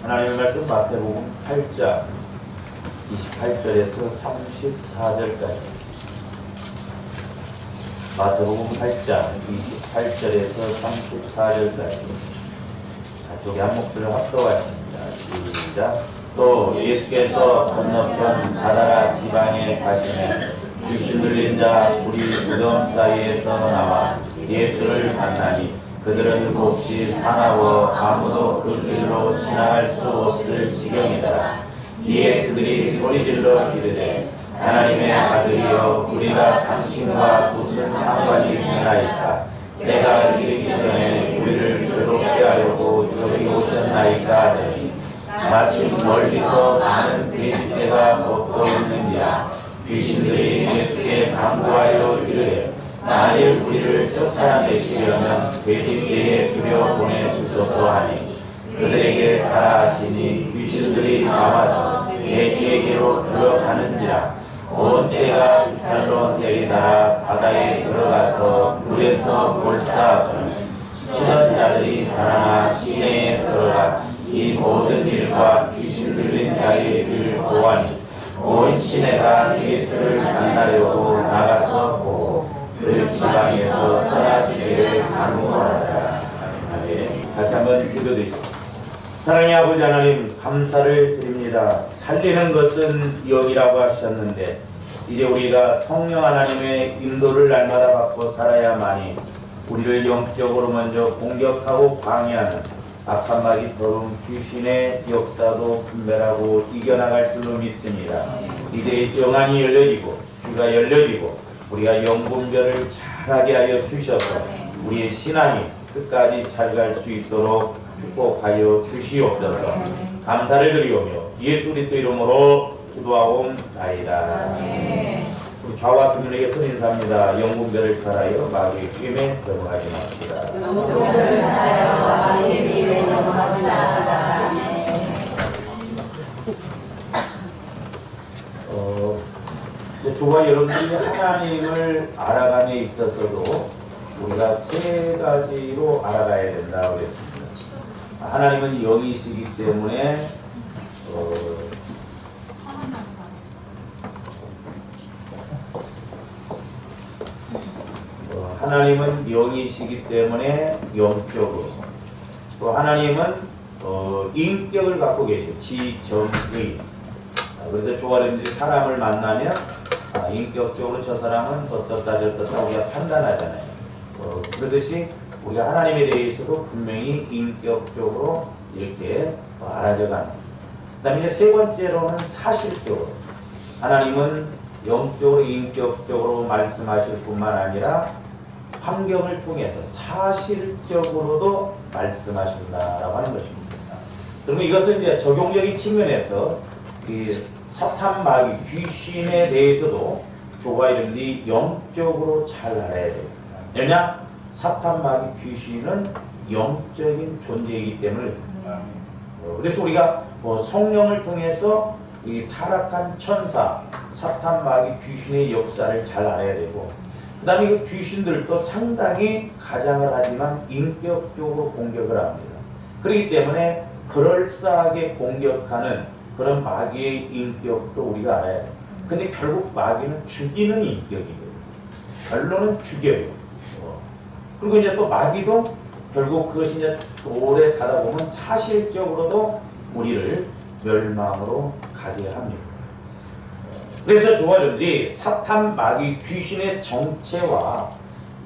하나님의 말씀 마태복음 8장 28절에서 34절까지. 마태복음 8장 28절에서 34절까지. 저기 한 목소리를 합독하십니다. 시작. 또 예수께서 건너편 가다라 지방에 가시매 귀신 들린 자 우리 무덤 사이에서 나와 예수를 만나니 그들은 몹시 사나워 아무도 그 길로 지나갈 수 없을 지경이더라. 이에 그들이 소리질러 이르되 하나님의 아들이여 우리가 당신과 무슨 상관이 있나이까. 내가 이르기 전에 우리를 괴롭게 하려고 여기 오셨나이까 하더니 마침 멀리서 많은 돼지떼가 먹고 있는지라. 귀신들이 예수께 당부하여 이르되 만일 우리를 쫓아내시려면 돼지떼에 들여 보내주소서 하니 그들에게 가라 하시니 귀신들이 나와서 돼지에게로 들어가는지라. 온 떼가 이탈로 내리다가 바다에 들어가서 물에서 몰사하더니 치는 자들이 달아나 시내에 들어가 이 모든 일과 귀신 들린 자의 일을 보아니 온 시내가 예수를 만나려고 나가서 보고 그 지방에서 떠나시기를 간구하더라. 다시 한번 기도드리시죠. 사랑의 아버지 하나님, 감사를 드립니다. 살리는 것은 영이라고 하셨는데 이제 우리가 성령 하나님의 인도를 날마다 받고 살아야만이 우리를 영적으로 먼저 공격하고 방해하는 악한 마귀 더러운 귀신의 역사도 분별하고 이겨나갈 줄로 믿습니다. 이제 영안이 열려지고 귀가 열려지고 우리가 영분별을 잘하게 하여 주셔서 우리의 신앙이 끝까지 잘 갈 수 있도록 축복하여 주시옵소서. 감사를 드리오며 예수 그리스도 이름으로 기도하옵나이다. 우리 좌와 뒷면에게 선 인사합니다. 영분별을 잘하여 마귀의 힘에 넘어가지 맙시다. 영분별을 잘하여 마귀의 힘에 넘어가지 맙시다. 저와 여러분들이 하나님을 알아감에 있어서도 우리가 세 가지로 알아가야 된다고 했습니다. 하나님은 영이시기 때문에 하나님은 영이시기 때문에 영적으로, 또 하나님은 인격을 갖고 계시고 지정의. 그래서 조아님들이 사람을 만나면 인격적으로 저 사람은 어떻다 저떻다 우리가 판단하잖아요. 그러듯이 우리가 하나님에 대해서도 분명히 인격적으로 이렇게 알아져가는. 그 다음에 세 번째로는 사실적으로. 하나님은 영적으로 인격적으로 말씀하실 뿐만 아니라 환경을 통해서 사실적으로도 말씀하신다라고 하는 것입니다. 그러면 이것을 이제 적용적인 측면에서 이 사탄 마귀 귀신에 대해서도 조가 이름이 영적으로 잘 알아야 됩니다. 왜냐? 사탄 마귀 귀신은 영적인 존재이기 때문에 그래서 우리가 성령을 통해서 이 타락한 천사 사탄 마귀 귀신의 역사를 잘 알아야 되고, 그 다음에 그 귀신들도 상당히 가장을 하지만 인격적으로 공격을 합니다. 그렇기 때문에 그럴싸하게 공격하는 그런 마귀의 인격도 우리가 알아야 돼요. 근데 결국 마귀는 죽이는 인격이거든요. 결론은 죽여요. 그리고 이제 또 마귀도 결국 그것이 이제 오래 가다 보면 사실적으로도 우리를 멸망으로 가게 합니다. 그래서 조아들이 사탄 마귀 귀신의 정체와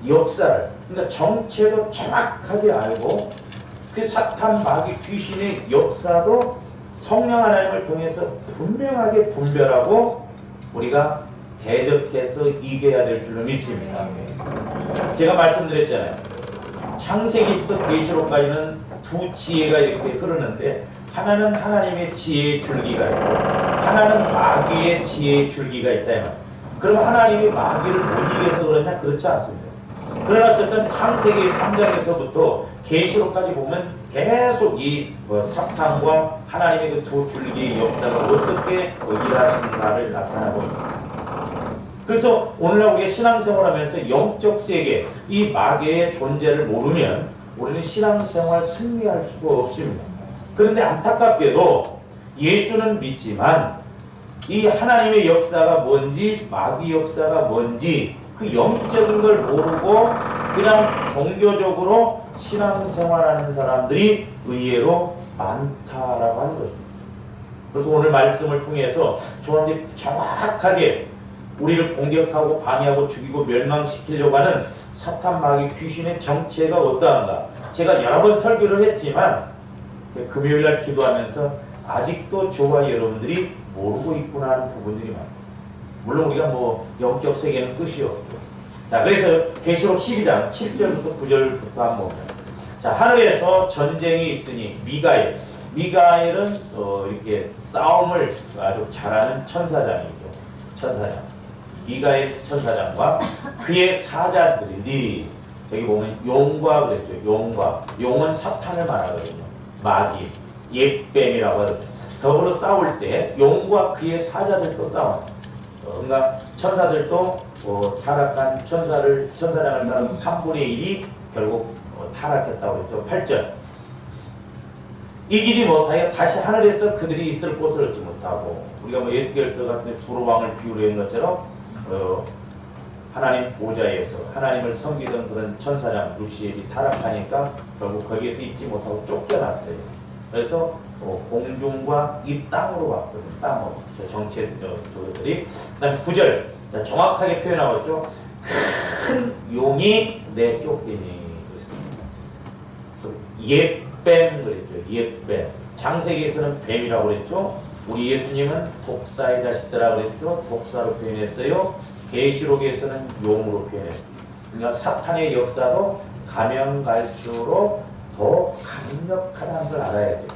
역사를, 그러니까 정체도 정확하게 알고 그 사탄 마귀 귀신의 역사도 성령 하나님을 통해서 분명하게 분별하고 우리가 대적해서 이겨야 될 줄로 믿습니다. 제가 말씀드렸잖아요. 창세기부터 계시록까지는 두 지혜가 이렇게 흐르는데 하나는 하나님의 지혜의 줄기가 있고 하나는 마귀의 지혜의 줄기가 있다. 그럼 하나님이 마귀를 못 이겨서 그러냐? 그렇지 않습니다. 그러나 어쨌든 창세기 3장에서부터 계시록까지 보면 계속 이 사탄과 하나님의 그 두 줄기의 역사가 어떻게 일하시는가를 나타나고 있습니다. 그래서 오늘날 우리가 신앙생활하면서 영적 세계, 이 마귀의 존재를 모르면 우리는 신앙생활 승리할 수가 없습니다. 그런데 안타깝게도 예수는 믿지만 이 하나님의 역사가 뭔지 마귀 역사가 뭔지 그 영적인 걸 모르고 그냥 종교적으로 신앙생활하는 사람들이 의외로 많다라고 하는 거죠. 그래서 오늘 말씀을 통해서 저한테 정확하게 우리를 공격하고 방해하고 죽이고 멸망시키려고 하는 사탄 마귀 귀신의 정체가 어떠한가. 제가 여러 번 설교를 했지만 금요일날 기도하면서 아직도 저와 여러분들이 모르고 있구나 하는 부분들이 많아요. 물론 우리가 뭐 영적 세계는 끝이 없죠. 자, 그래서 계시록 12장 7절부터 9절부터 한번 보면, 자, 하늘에서 전쟁이 있으니 미가엘은 이렇게 싸움을 아주 잘하는 천사장이죠. 천사장. 미가엘 천사장과 그의 사자들이, 저기 보면 용과 그랬죠. 용은 사탄을 말하거든요. 마귀, 옛뱀이라고 하거든요. 더불어 싸울 때 용과 그의 사자들도 싸워요. 그러니까 천사들도 타락한 천사장을 따라서 3분의 1이 결국 타락했다고 했죠. 8절. 이기지 못하여 다시 하늘에서 그들이 있을 곳을 얻지 못하고, 우리가 뭐 에스겔서 같은 데 두로 왕을 비유로 한 것처럼 하나님 보좌에서 하나님을 섬기던 그런 천사장 루시엘이 타락하니까 결국 거기에서 있지 못하고 쫓겨났어요. 그래서 공중과 이 땅으로 왔거든요. 땅으로. 정체들이. 그 다음에 9절. 정확하게 표현하고 있죠. 큰 용이 내쫓기니. 옛뱀 그랬죠. 옛뱀. 창세기에서는 뱀이라고 그랬죠. 우리 예수님은 독사의 자식들이라고 그랬죠. 독사로 표현했어요. 계시록에서는 용으로 표현했어요. 그러니까 사탄의 역사도 가면 갈수록 더 강력하다는 걸 알아야 돼요.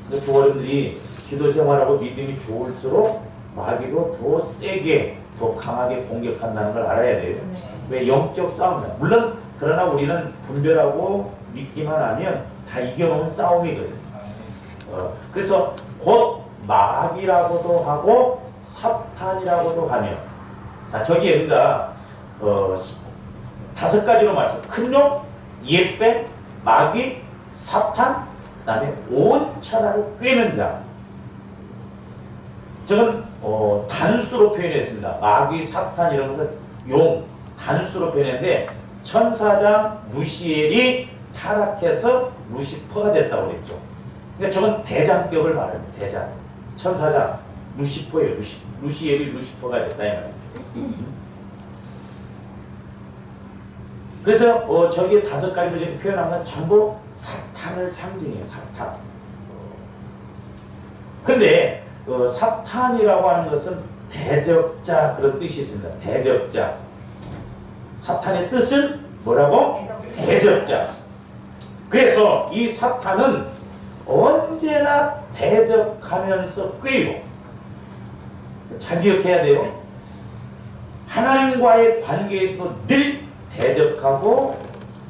근데 조어른들이 기도 생활하고 믿음이 좋을수록 마귀도 더 세게, 더 강하게 공격한다는 걸 알아야 돼요. 왜? 영적 싸움이야. 물론 그러나 우리는 분별하고 믿기만 하면 다 이겨놓은 싸움이거든요. 그래서 곧 마귀라고도 하고 사탄이라고도 하며, 자, 저기에 그러니까 5가지로 말씀. 큰 용, 옛뱀, 마귀, 사탄, 그 다음에 온 천하를 꿰는 자. 저건 단수로 표현했습니다. 마귀, 사탄 이런 것을 용, 단수로 표현했는데, 천사장 루시엘이 타락해서 루시퍼가 됐다고 그랬죠. 그러니까 저건 대장격을 말합니다. 대장. 천사장 루시퍼예요. 루시엘이 루시퍼가 됐다 이 말이에요. 그래서 저기 5가지로 지금 표현한 건 전부 사탄을 상징해요. 사탄. 그런데 사탄이라고 하는 것은 대적자 그런 뜻이 있습니다. 대적자. 사탄의 뜻은 뭐라고? 대적자. 그래서 이 사탄은 언제나 대적하면서 꾀요. 잘 기억해야 돼요. 하나님과의 관계에서도 늘 대적하고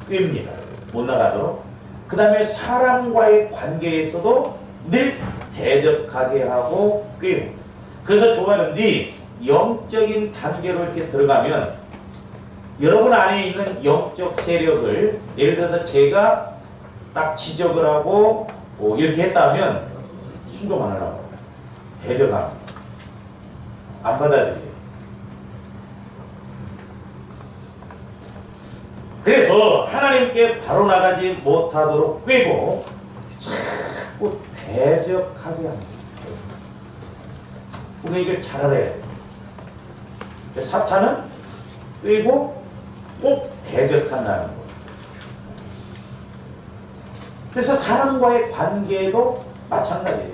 꾀입니다. 못 나가도록. 그 다음에 사람과의 관계에서도 늘 대적하게 하고 꾀요. 그래서 좋아하는데 영적인 단계로 이렇게 들어가면 여러분 안에 있는 영적 세력을, 예를 들어서 제가 딱 지적을 하고 이렇게 했다면 순종 안 하라고 대적합니다. 안 받아들여요. 그래서 하나님께 바로 나가지 못하도록 꿰고 자꾸 대적하게 합니다. 우리가 이걸 잘 알아야 돼요. 사탄은 꿰고 꼭 대적한다는 거예요. 그래서 사람과의 관계도 마찬가지예요.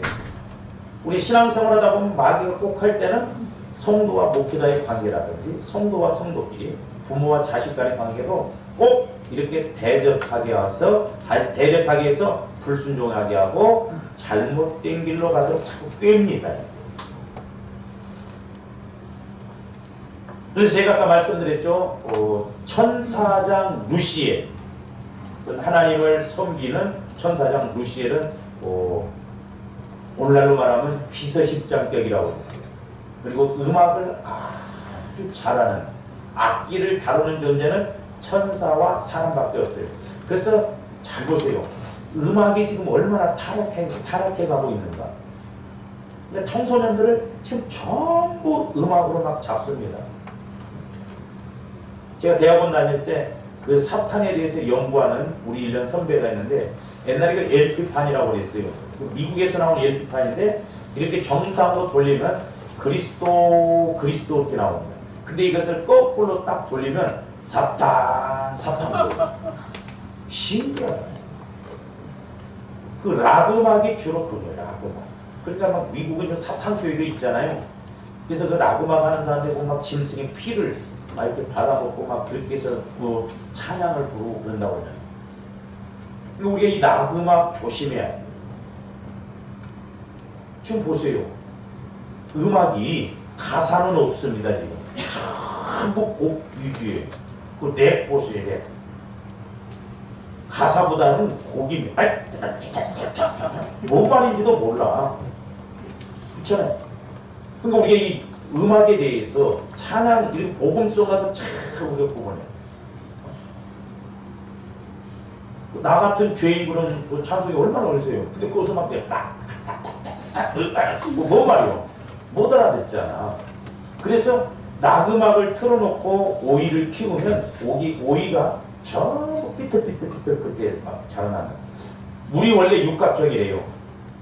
우리 신앙생활 하다 보면 마귀가 꼭 할 때는 성도와 목회자의 관계라든지 성도와 성도끼리, 부모와 자식 간의 관계도 꼭 이렇게 대적하게 해서 불순종하게 하고 잘못된 길로 가도록 자꾸 꿰입니다. 그래서 제가 아까 말씀드렸죠. 천사장 루시엘, 하나님을 섬기는 천사장 루시엘은 오늘날로 말하면 비서십장격이라고 했어요. 그리고 음악을 아주 잘하는, 악기를 다루는 존재는 천사와 사람밖에 없어요. 그래서 잘 보세요. 음악이 지금 얼마나 타락해 가고 있는가. 그러니까 청소년들을 지금 전부 음악으로 막 잡습니다. 제가 대학원 다닐 때 그 사탄에 대해서 연구하는 우리 일년 선배가 있는데 옛날에 그 LP판이라고 그랬어요. 미국에서 나온 LP판인데 이렇게 정상으로 돌리면 그리스도 이렇게 나옵니다. 근데 이것을 거꾸로 딱 돌리면 사탄 신기하다. 그 락 음악이 주로 그거예요. 락 음악. 그러니까 막 미국은 사탄 교회도 있잖아요. 그래서 그 락 음악 하는 사람들 보면 막 짐승의 피를 막 이렇게 받아먹고 막 그렇게 해서 그 찬양을 부르고 그런다고 하잖아요. 그리고 우리가 이 락 음악 조심해야 돼요. 지금 보세요. 음악이 가사는 없습니다. 지금 전부 곡 위주예요. 그 랩 보세요. 랩. 가사보다는 곡입니다. 뭔 말인지도 몰라. 그렇잖아요. 그러니까 우리가 이 음악에 대해서 찬양, 그리고 복음송 같은 참 우리가 구분해. 나 같은 죄인 그런 찬송이 얼마나 어려서요. 근데 그것을 막 뭔 말이요? 못 알아듣잖아. 그래서 낙음악을 틀어놓고 오이를 키우면 오이가 전부 삐뚤삐뚤 그렇게 막 자라나는. 물이 원래 육각형이래요.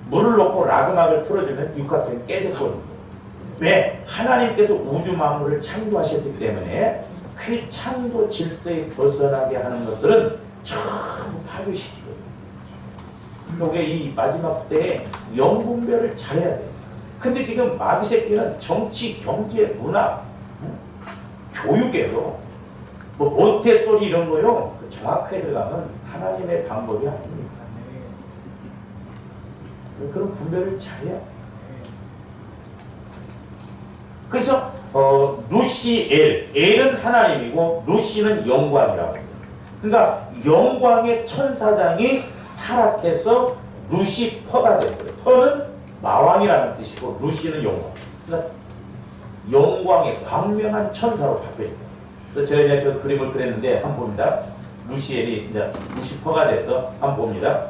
물을 넣고 락음악을 틀어주면 육각형이 깨졌거든요. 왜? 하나님께서 우주 만물을 창조하셨기 때문에 그 창조 질서에 벗어나게 하는 것들은 전부 파괴시키거든요. 그러니까 이 마지막 때에 영분별을 잘해야 돼요. 근데 지금 마귀 새끼는 정치, 경제, 문화, 교육에도 뭐 몬테소리 이런 거요. 정확하게 들어가면 하나님의 방법이 아닙니다. 그런 분별을 잘해야 돼요. 그래서 루시엘, 엘은 하나님이고 루시는 영광이라고 합니다. 그러니까 영광의 천사장이 타락해서 루시퍼가 됐어요. 퍼는 마왕이라는 뜻이고 루시는 영광. 그러니까 영광의 광명한 천사로 바뀌어요. 그래서 제가 이제 저 그림을 그렸는데 한번 봅니다. 루시엘이 이제 루시퍼가 돼서 한번 봅니다.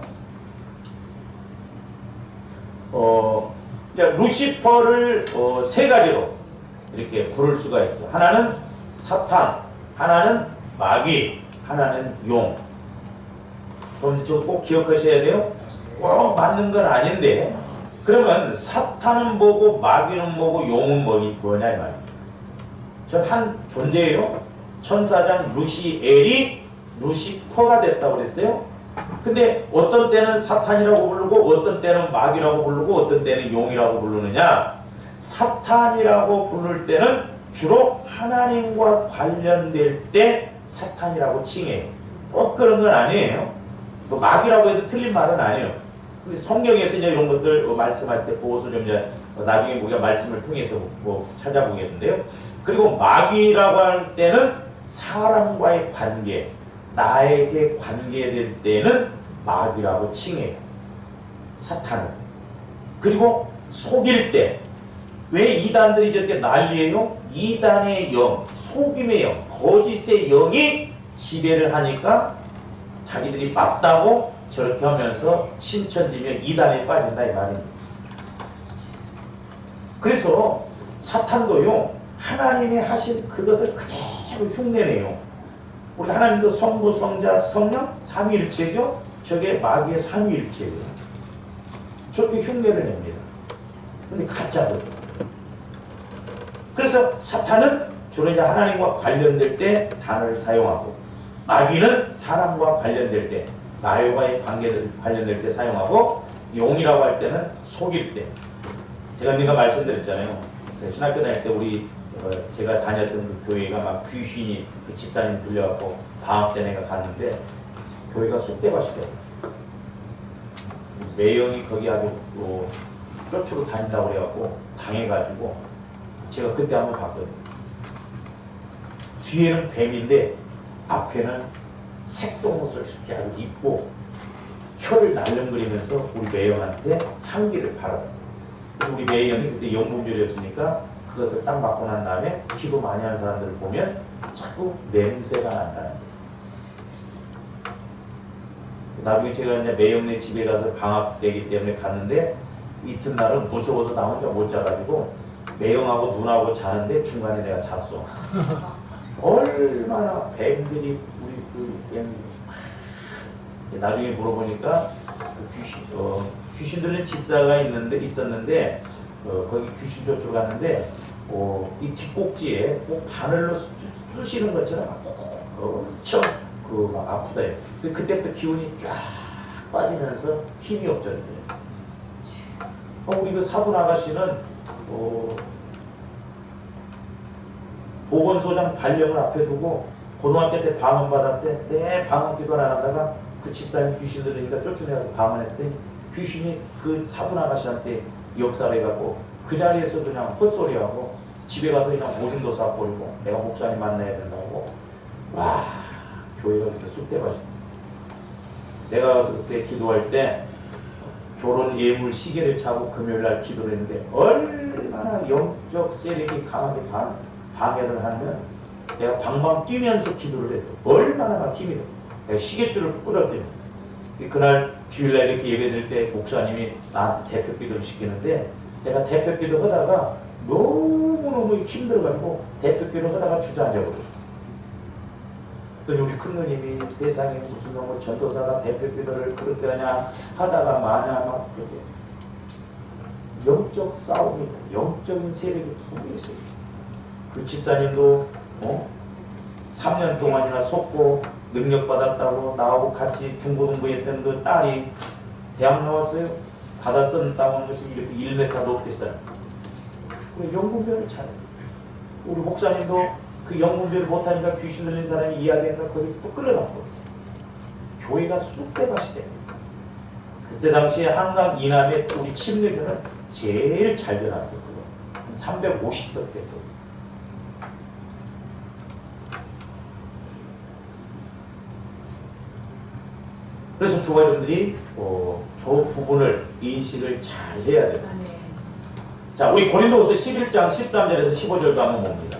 루시퍼를 세 가지로 이렇게 부를 수가 있어. 하나는 사탄, 하나는 마귀, 하나는 용. 그럼 저 꼭 기억하셔야 돼요. 꼭 맞는 건 아닌데, 그러면 사탄은 뭐고 마귀는 뭐고 용은 뭐냐 이 말이에요. 전 한 존재예요. 천사장 루시엘이 루시퍼가 됐다고 그랬어요. 근데 어떤 때는 사탄이라고 부르고 어떤 때는 마귀라고 부르고 어떤 때는 용이라고 부르느냐. 사탄이라고 부를 때는 주로 하나님과 관련될 때 사탄이라고 칭해요. 꼭 그런 건 아니에요. 뭐 마귀라고 해도 틀린 말은 아니에요. 근데 성경에서 이제 이런 것들 말씀할 때 그것을 좀 이제 나중에 우리가 말씀을 통해서 뭐 찾아보겠는데요. 그리고 마귀라고 할 때는 사람과의 관계, 나에게 관계될 때는 마귀라고 칭해요. 사탄은. 그리고 속일 때, 왜 이단들이 저렇게 난리예요? 이단의 영, 속임의 영, 거짓의 영이 지배를 하니까 자기들이 맞다고 저렇게 하면서 신천지면 이단에 빠진다 이 말입니다. 그래서 사탄도요, 하나님이 하신 그것을 그대로 흉내내요. 우리 하나님도 성부, 성자, 성령 삼위일체죠. 저게 마귀의 삼위일체예요. 저렇게 흉내를 냅니다. 근데 가짜거든요. 그래서 사탄은 주로 이제 하나님과 관련될 때 단어를 사용하고, 마귀는 사람과 관련될 때, 나와의 관계들 관련될 때 사용하고, 용이라고 할 때는 속일 때. 제가 말씀드렸잖아요. 신학교 다닐 때 우리 제가 다녔던 그 교회가 막 귀신이 그 집사님 들려갖고 방학 때 내가 갔는데 교회가 쑥대밭이더라고요. 매형이 거기 아주 쫓으러 다닌다고 그래갖고 당해가지고 제가 그때 한번 봤거든요. 뒤에는 뱀인데 앞에는 색동옷을 이렇게 아주 입고 혀를 날름거리면서 우리 매형한테 향기를 바라봐요. 우리 매형이 그때 영분별이었으니까 그것을 딱 맞고 난 다음에 기도 많이 하는 사람들을 보면 자꾸 냄새가 난다는 거예요. 나중에 제가 이제 매형네 집에 가서 방학되기 때문에 갔는데 이튿날은 무서워서 나 혼자 못 자가지고 매형하고 누나하고 자는데 중간에 내가 잤어. 얼마나 뱀들이 우리 그 나중에 물어보니까 그 귀신 들린 집사가 있었는데 거기 귀신 쫓으러 갔는데 이 뒷꼭지에 꼭 바늘로 쑤시는 것처럼 엄청 막 아프다. 그때부터 기운이 쫙 빠지면서 힘이 없어졌어요. 우리 그 사돈 아가씨는 보건소장 발령을 앞에 두고 고등학교 때 방언 받았대. 내 방언 기도를 안 하다가 그 집사님 귀신 들으니까 쫓아내서 방언했더니 귀신이 그 사돈 아가씨한테 역사를 해갖고 그 자리에서 그냥 헛소리하고 집에 가서 그냥 오줌도 싸버리고 내가 목사님 만나야 된다고. 와, 교회가 그렇게 쑥대밭이. 내가 그때 기도할 때 결혼 예물 시계를 차고 금요일날 기도를 했는데 얼마나 영적 세력이 강하게 방해를 하면 내가 방방 뛰면서 기도를 했어. 얼마나 막 힘이 돼. 내가 시계줄을 뿌렸더니 그날 주일날 이렇게 예배드릴 때 목사님이 나한테 대표 기도를 시키는데 내가 대표 기도 하다가 너무너무 힘들어가지고 대표 기도 하다가 주저앉아버렸어. 또 우리 큰 누님이 세상에 무슨 놈의 전도사가 대표 기도를 그렇게 하냐 하다가 마냐 막 그렇게 영적 싸움이 영적인 세력이 보고 있어요. 그 집사님도 3년 동안이나 속고 능력받았다고 나하고 같이 중고등부했던 그 딸이 대학 나왔어요. 바다 쓰는 땅 온 것이 이렇게 1m 높겠어요. 연구별을 잘해요. 우리 목사님도 그 영문별을 못하니까 귀신 들린 사람이 이야기하니까 거기 또 끌려갔고 교회가 쑥대밭이 됩니다. 그때 당시에 한강 이남에 우리 침례교는 제일 잘 변했었어요. 350석 됐고. 그래서 조가족들이 저 부분을 인식을 잘 해야 돼요. 자, 우리 고린도후서 11장 13절에서 15절도 한번 봅니다.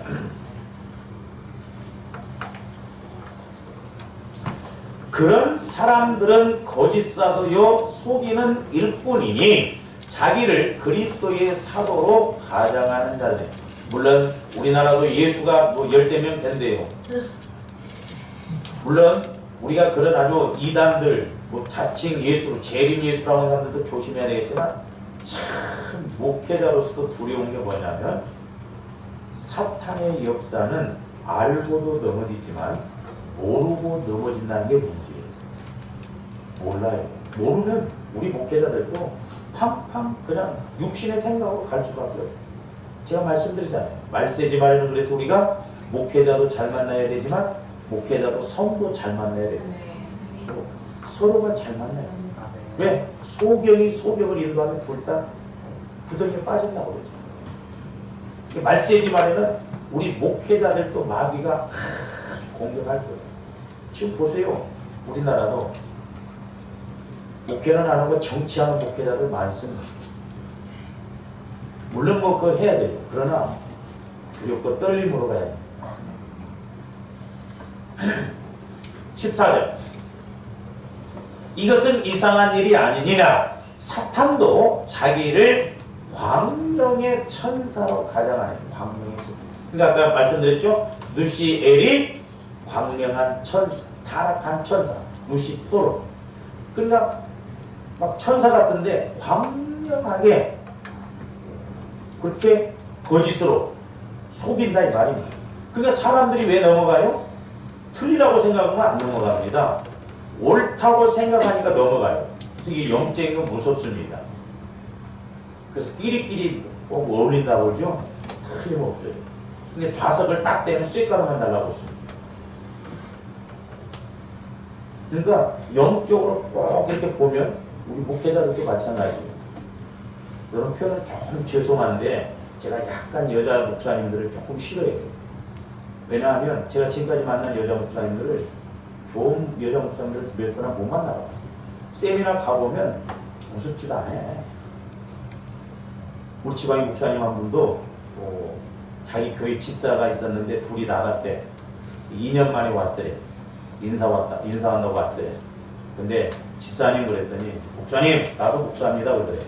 그런 사람들은 거짓 사도요 속이는 일꾼이니 자기를 그리스도의 사도로 가장하는 자들. 물론 우리나라도 예수가 뭐 10대명 된대요. 물론 우리가 그런 아주 이단들 뭐 자칭 예수로 재림 예수라고 하는 사람들도 조심해야 되겠지만 참 목회자로서도 두려운 게 뭐냐면 사탄의 역사는 알고도 넘어지지만 모르고 넘어진다는 게 문제예요. 몰라요. 모르면 우리 목회자들도 팡팡 그냥 육신의 생각으로 갈 수밖에 없어요. 제가 말씀드리잖아요. 말세지 말에는 그래서 우리가 목회자도 잘 만나야 되지만 목회자도 성도 잘 만나야 돼요. 서로가 잘 만나요. 왜? 소경이 소경을 인도하면 둘 다 구덩이에 빠진다고 그러죠. 말세지 말에는 우리 목회자들도 마귀가 아주 공격할 거예요. 지금 보세요. 우리나라도 목회는 안 하고 정치하는 목회자들 많습니다. 물론 뭐 그거 해야 돼요. 그러나 두렵고 떨림으로 가야 돼요. 14절 이것은 이상한 일이 아니니라 사탄도 자기를 광명의 천사로 가장하니 광명의 천사. 그러니까 아까 말씀드렸죠. 누시엘이 광명한 천사, 타락한 천사, 루시포로. 그러니까 막 천사 같은데 광명하게 그렇게 거짓으로 속인다 이 말입니다. 그러니까 사람들이 왜 넘어가요? 틀리다고 생각하면 안 넘어갑니다. 옳다고 생각하니까 넘어가요. 그래서 이게 영적인 건 무섭습니다. 그래서 끼리끼리 꼭 어울린다고 그러죠? 틀림없어요. 근데 좌석을 딱 떼면 쇳가루만 달라붙습니다. 그러니까 영적으로 꼭 이렇게 보면 우리 목회자들도 마찬가지예요. 이런 표현은 조금 죄송한데 제가 약간 여자 목사님들을 조금 싫어해요. 왜냐하면 제가 지금까지 만난 여자 목사님들을 좋은 여자 목사님들을 몇 분이나 못 만나요. 세미나 가보면 우습지도 않아요. 우리 지방의 목사님 한 분도 자기 교회 집사가 있었는데 둘이 나갔대. 2년 만에 왔대. 인사한다고 왔대. 근데 집사님 그랬더니 목사님 나도 목사입니다 그래.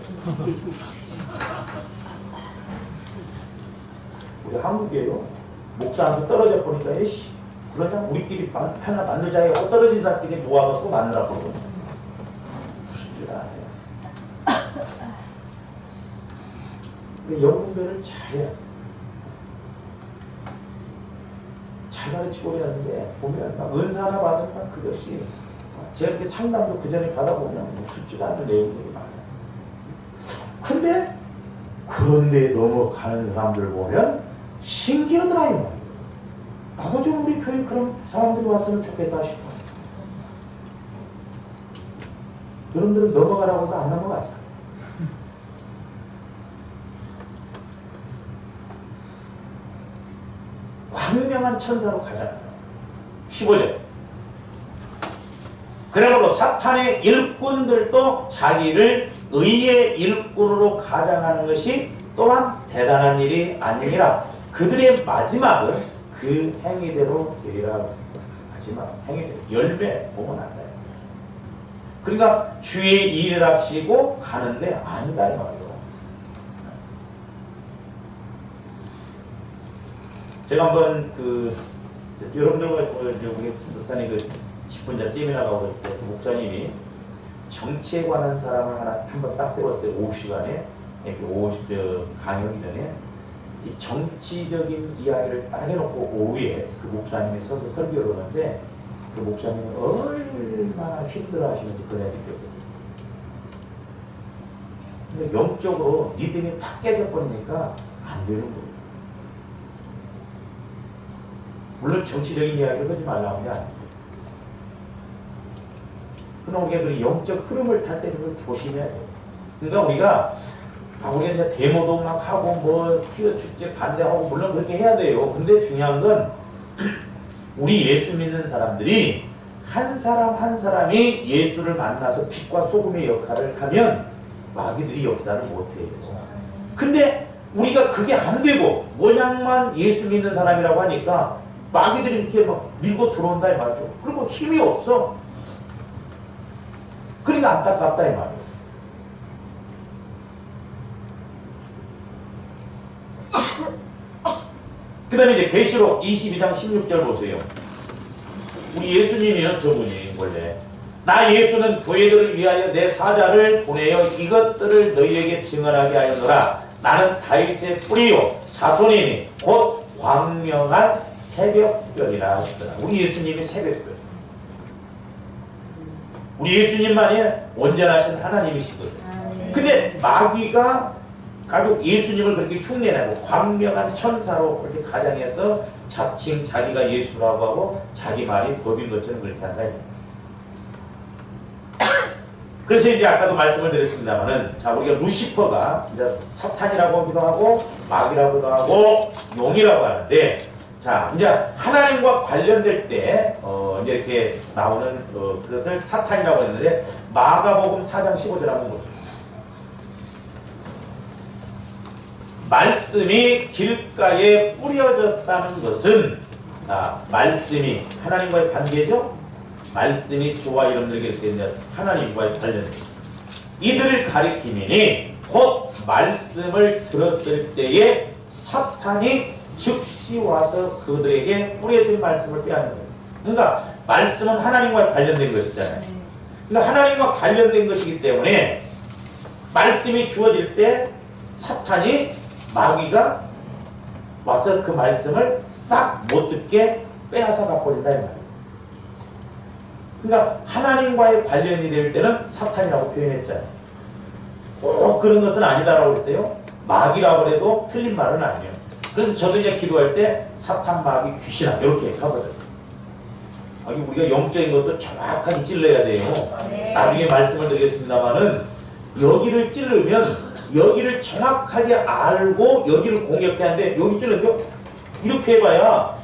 우리 한국이에요. 목사한테 떨어져 보니까 에이씨 그러냐 우리끼리 하나 만들자 해. 떨어진 사람끼리 모아갖고 만들라고 그러거든요. 무슨 짓 안 해요. 근데 영분별을 잘해요. 잘 가르치고 해야 하는데 보면 막 은사 하나 받으면 그것이 제가 이렇게 상담도 그 전에 받아보면 무섭지도 않은 내용들이 많아요. 근데 그런데 넘어가는 사람들 보면 신기하더라 이 말이에요. 나도 좀 우리 교회 그런 사람들이 왔으면 좋겠다 싶어요. 여러분들은 넘어가라고도 안 넘어가죠. 광명한 천사로 가잖아요. 15절. 그러므로 사탄의 일꾼들도 자기를 의의 일꾼으로 가장하는 것이 또한 대단한 일이 아니니라. 그들의 마지막은 그 행위대로 되리라. 마지막 행위대로 열매 보면 안 돼요. 그러니까 주의 일이랍시고 가는데 아니다 이 말이에요. 제가 한번 여러분들과 우리 목사님 10분자 세미나 가고 때 목사님이 정치에 관한 사람을 한번 딱 세웠어요. 오후 시간에 이렇게 강연하기 전에 이 정치적인 이야기를 딱 해놓고 오후에 그 목사님이 서서 설교를 하는데 그 목사님이 얼마나 힘들어하시는지 그래야 느꼈거든요. 근데 영적으로 리듬이 팍 깨져버리니까 안 되는 거예요. 물론 정치적인 이야기를 하지 말라는 게 아니에요. 그러나 우리가 그 영적 흐름을 탈 때 그걸 조심해야 돼요. 그러니까 우리가 우리가 이제 데모도 막 하고 뭐 퀴어 축제 반대하고 물론 그렇게 해야 돼요. 근데 중요한 건 우리 예수 믿는 사람들이 한 사람 한 사람이 예수를 만나서 빛과 소금의 역할을 하면 마귀들이 역사를 못해요. 근데 우리가 그게 안 되고 모양만 예수 믿는 사람이라고 하니까 마귀들이 이렇게 막 밀고 들어온다 이 말이죠. 그리고 힘이 없어. 그러니까 안타깝다 이 말이에요. 그 다음에 이제 계시록 22장 16절 보세요. 우리 예수님이요 저분이 원래 나 예수는 교회들을 위하여 내 사자를 보내어 이것들을 너희에게 증언하게 하였노라. 나는 다윗의 뿌리요 자손이니 곧 광명한 새벽별이라 하시더라. 우리 예수님이 새벽별. 우리 예수님만이 온전하신 하나님이시거든요. 근데 마귀가 가족 예수님을 그렇게 흉내내고 광명한 천사로 그렇게 가장해서 자칭 자기가 예수라고 하고 자기 말이 법인 것처럼 그렇게 한다. 그래서 이제 아까도 말씀을 드렸습니다만은 자 우리가 루시퍼가 이제 사탄이라고 하기도 하고 마귀라고도 하고 용이라고 하는데 자 이제 하나님과 관련될 때 이제 이렇게 나오는 그것을 사탄이라고 했는데 마가복음 4장 15절 한번 보세요. 말씀이 길가에 뿌려졌다는 것은 말씀이 하나님과의 관계죠. 말씀이 저와 여러분들에게 이렇게 하나님과의 관련된 이들을 가리키니 곧 말씀을 들었을 때에 사탄이 즉시 와서 그들에게 뿌려진 말씀을 빼앗는 거예요. 그러니까 말씀은 하나님과 관련된 것이잖아요. 그러니까 하나님과 관련된 것이기 때문에 말씀이 주어질 때 사탄이 마귀가 와서 그 말씀을 싹 못 듣게 빼앗아 가버린다 이 말이에요. 그러니까 하나님과의 관련이 될 때는 사탄이라고 표현했잖아요. 꼭 그런 것은 아니다라고 했어요. 마귀라고 해도 틀린 말은 아니에요. 그래서 저도 이제 기도할 때 사탄, 마귀, 귀신아 이렇게 하거든요. 우리가 영적인 것도 정확하게 찔러야 돼요. 나중에 말씀을 드리겠습니다만은 여기를 찌르면 여기를 정확하게 알고 여기를 공격해야 하는데 여기 찔러면 이렇게 해봐야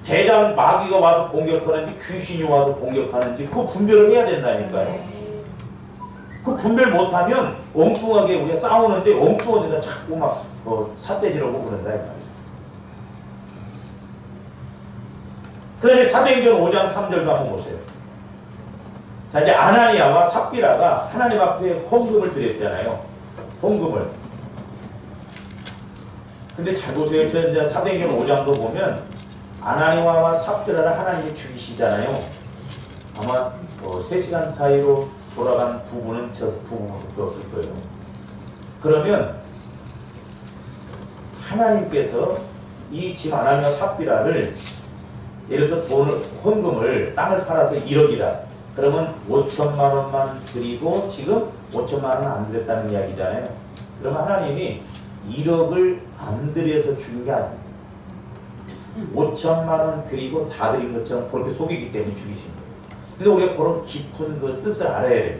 대장 마귀가 와서 공격하는지 귀신이 와서 공격하는지 그 분별을 해야 된다니까요. 그 분별 못하면 엉뚱하게 우리가 싸우는데 엉뚱한 데다 자꾸 막 삿대질하고 그런다. 그 다음에 사도행전 5장 3절도 한번 보세요. 자, 이제 아나니아와 삽비라가 하나님 앞에 헌금을 드렸잖아요. 헌금을. 근데 잘 보세요. 저 이제 사도행전 5장도 보면 아나니아와 삽비라를 하나님이 죽이시잖아요. 아마 3시간 차이로 돌아간 부부는 저 부부밖에 없을 거예요. 그러면 하나님께서 이 지금 아나니아와 삽비라를 예를 들어서 헌금을 땅을 팔아서 1억이다. 그러면 5천만 원만 드리고 지금 5천만 원은 안 드렸다는 이야기잖아요. 그러면 하나님이 1억을 안 드려서 준 게 아니에요. 5천만 원 드리고 다 드린 것처럼 그렇게 속이기 때문에 죽이신 거예요. 근데 우리가 그런 깊은 그 뜻을 알아야 돼요.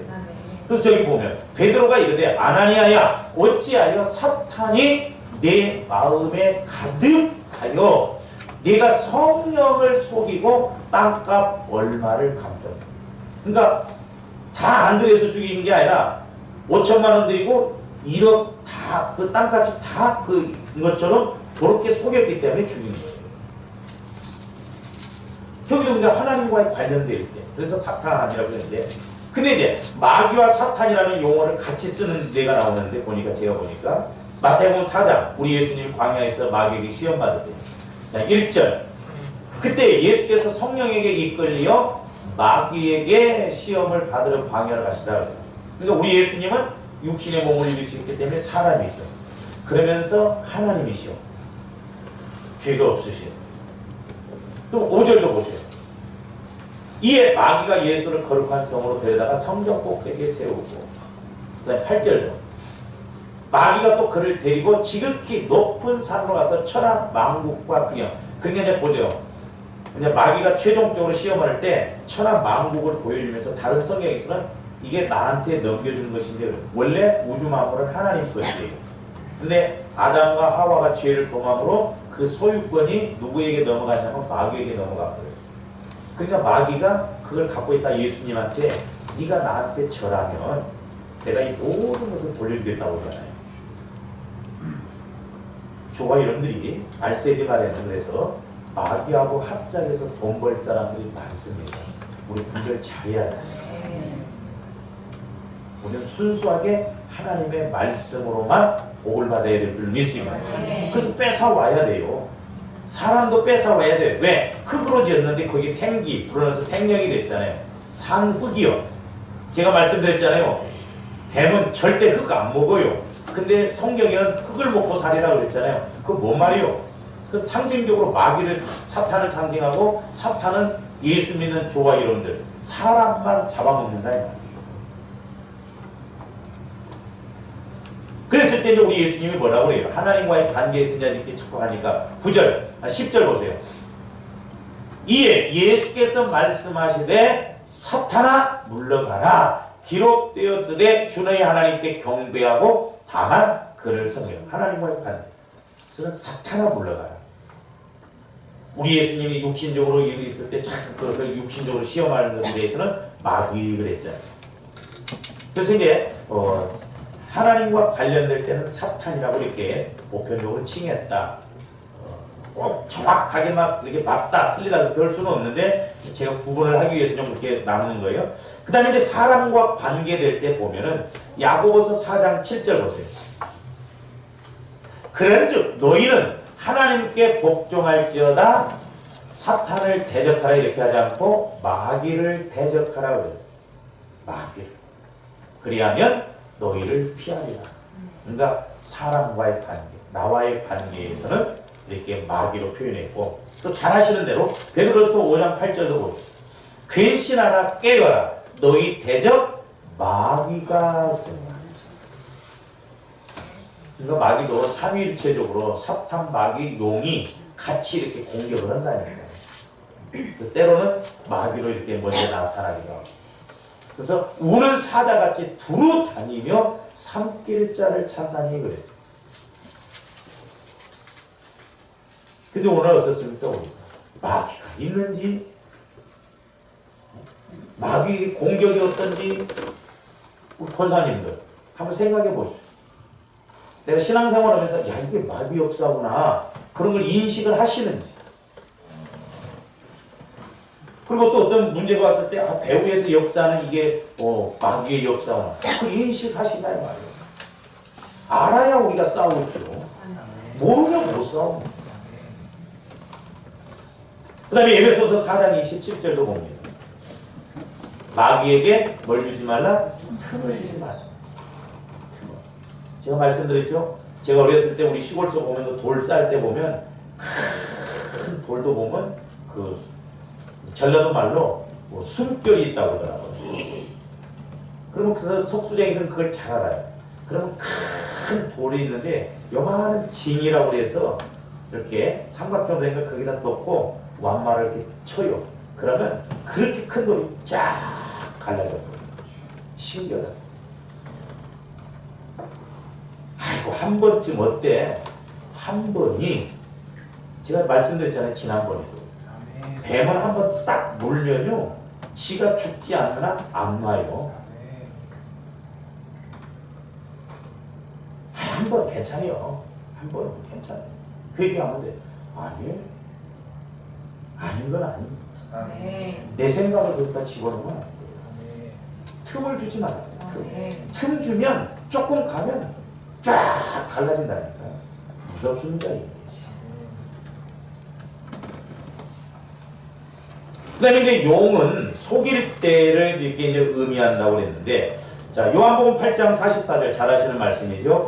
그래서 저기 보면 베드로가 이르되 아나니아야 어찌하여 사탄이 내 마음에 가득하여 네가 성령을 속이고 땅값 얼마를 감췄다. 그러니까 다 안 드려서 죽인 게 아니라 5천만 원 드리고 1억 다 그 땅값이 다 그 것처럼 그렇게 속였기 때문에 죽인 거예요. 저기도 근데 하나님과의 관련되어 있대. 그래서 사탄이라고 했는데, 근데 이제 마귀와 사탄이라는 용어를 같이 쓰는 데가 나오는데 제가 보니까 마태복음 4장 우리 예수님 광야에서 마귀에게 시험 받을 때, 자 1절 그때 예수께서 성령에게 이끌려 마귀에게 시험을 받으러 광야를 가시다. 그러니까 우리 예수님은 육신의 몸을 입으시기 때문에 사람이죠. 그러면서 하나님이시오. 죄가 없으시오. 또 5절도 보세요. 이에 마귀가 예수를 거룩한 성으로 데려다가 성전 꼭대기에 세우고, 그 다음에 8절도 마귀가 또 그를 데리고 지극히 높은 산으로 가서 천하 만국과 그냥 그러니까 이제 보죠. 이제 마귀가 최종적으로 시험할 때 천하 만국을 보여주면서 다른 성경에서는 이게 나한테 넘겨주는 것인데 원래 우주 만물은 하나님 것이에요. 근데 아담과 하와가 죄를 범함으로 그 소유권이 누구에게 넘어가냐면 마귀에게 넘어갔거든요. 그러니까 마귀가 그걸 갖고 있다 예수님한테 네가 나한테 절하면 내가 이 모든 것을 돌려주겠다고 그러잖아요. 저와 여러분들이 알세지 말에는 그래서 마귀하고 합작해서 돈 벌 사람들이 많습니다. 우리 분별 잘해야 돼요. 우리는 순수하게 하나님의 말씀으로만 복을 받아야 될 줄 믿습니다. 그래서 뺏어와야 돼요. 사람도 뺏어와야 돼요. 왜? 흙으로 지었는데 거기 생기, 불어넣어서 생명이 됐잖아요. 산 흙이요. 제가 말씀드렸잖아요. 뱀은 절대 흙 안 먹어요. 근데 성경에는 흙을 먹고 살이라고 그랬잖아요. 그건 뭔 말이요? 그 상징적으로 마귀를, 사탄을 상징하고 사탄은 예수 믿는 저와 여러분들, 사람만 잡아먹는다. 그랬을 때 우리 예수님이 뭐라고 그래요? 하나님과의 관계에서 이제 이렇게 자꾸 하니까 9절, 10절 보세요. 이에 예수께서 말씀하시되 사탄아 물러가라. 기록되었으되 주 너희 하나님께 경배하고 다만 그를 섬기라. 하나님과의 관계에서는 사탄아 물러가라. 우리 예수님이 육신적으로 일이 있을 때 참 그것을 육신적으로 시험하는 것에 대해서는 마귀 그랬잖아요. 그래서 이제 하나님과 관련될 때는 사탄이라고 이렇게 보편적으로 칭했다. 꼭 정확하게 막 이렇게 맞다, 틀리다 그럴 수는 없는데 제가 구분을 하기 위해서 좀 그렇게 나누는 거예요. 그 다음에 이제 사람과 관계될 때 보면은 야고보서 4장 7절 보세요. 그런즉 너희는 하나님께 복종할지어다 사탄을 대적하라 이렇게 하지 않고 마귀를 대적하라 그랬어요. 마귀를. 그리하면 너희를 피하리라. 그러니까 사람과의 관계, 나와의 관계에서는 이렇게 마귀로 표현했고 또 잘 아시는 대로 베드로서 5장 8절도 보세요. 근신하라 깨어라 너희 대적 마귀가 된다. 그러니까 마귀도 삼위일체적으로 사탄, 마귀, 용이 같이 이렇게 공격을 한다니까요. 때로는 마귀로 이렇게 먼저 나타나기도 하고. 그래서 우는 사자같이 두루 다니며 삼킬 자를 찾다니 그랬어요. 근데 오늘 어떻습니까? 마귀가 있는지 마귀 공격이 어떤지 우리 권사님들 한번 생각해 보시죠. 내가 신앙생활하면서 야 이게 마귀 역사구나 그런 걸 인식을 하시는지. 그리고 또 어떤 문제가 왔을 때 배후에서 역사는 이게 마귀의 역사구나. 그 인식하신다 이 말이에요. 알아야 우리가 싸우죠. 모르면 못 싸웁니다. 그 다음에 에베소서 4장 27절도 봅니다. 마귀에게 뭘 주지 말라? 틈을 주지 말라. 틈을. 제가 말씀드렸죠? 제가 어렸을 때 우리 시골서 보면서 돌 쌀 때 보면 큰 돌도 보면 그 전라도 말로 숨결이 있다고 그러더라고요. 그러면 그 석수쟁이들은 그걸 잘 알아요. 그러면 큰 돌이 있는데 요만한 징이라고 해서 이렇게 삼각형으로 된 걸 거기다 놓고 완마를 이렇게 쳐요. 그러면 그렇게 큰 돌이 쫙 갈라져요. 신기하다. 아이고 한 번쯤 어때? 한 번이 제가 말씀드렸잖아요. 지난번에도. 뱀을 한 번 딱 물면요. 지가 죽지 않으나 안 놔요. 한 번 괜찮아요. 한 번은 괜찮아요. 그 얘기하면 돼. 아니에요. 아닌 건 아닙니다. 내 생각을 거기다 집어넣으면 안 돼요. 틈을 주지 말아요. 틈 주면 조금 가면 쫙 갈라진다니까. 무섭습니다. 이게. 그 다음에 이제 용은 속일 때를 이렇게 이제 의미한다고 그랬는데, 자, 요한복음 8장 44절 잘 아시는 말씀이죠.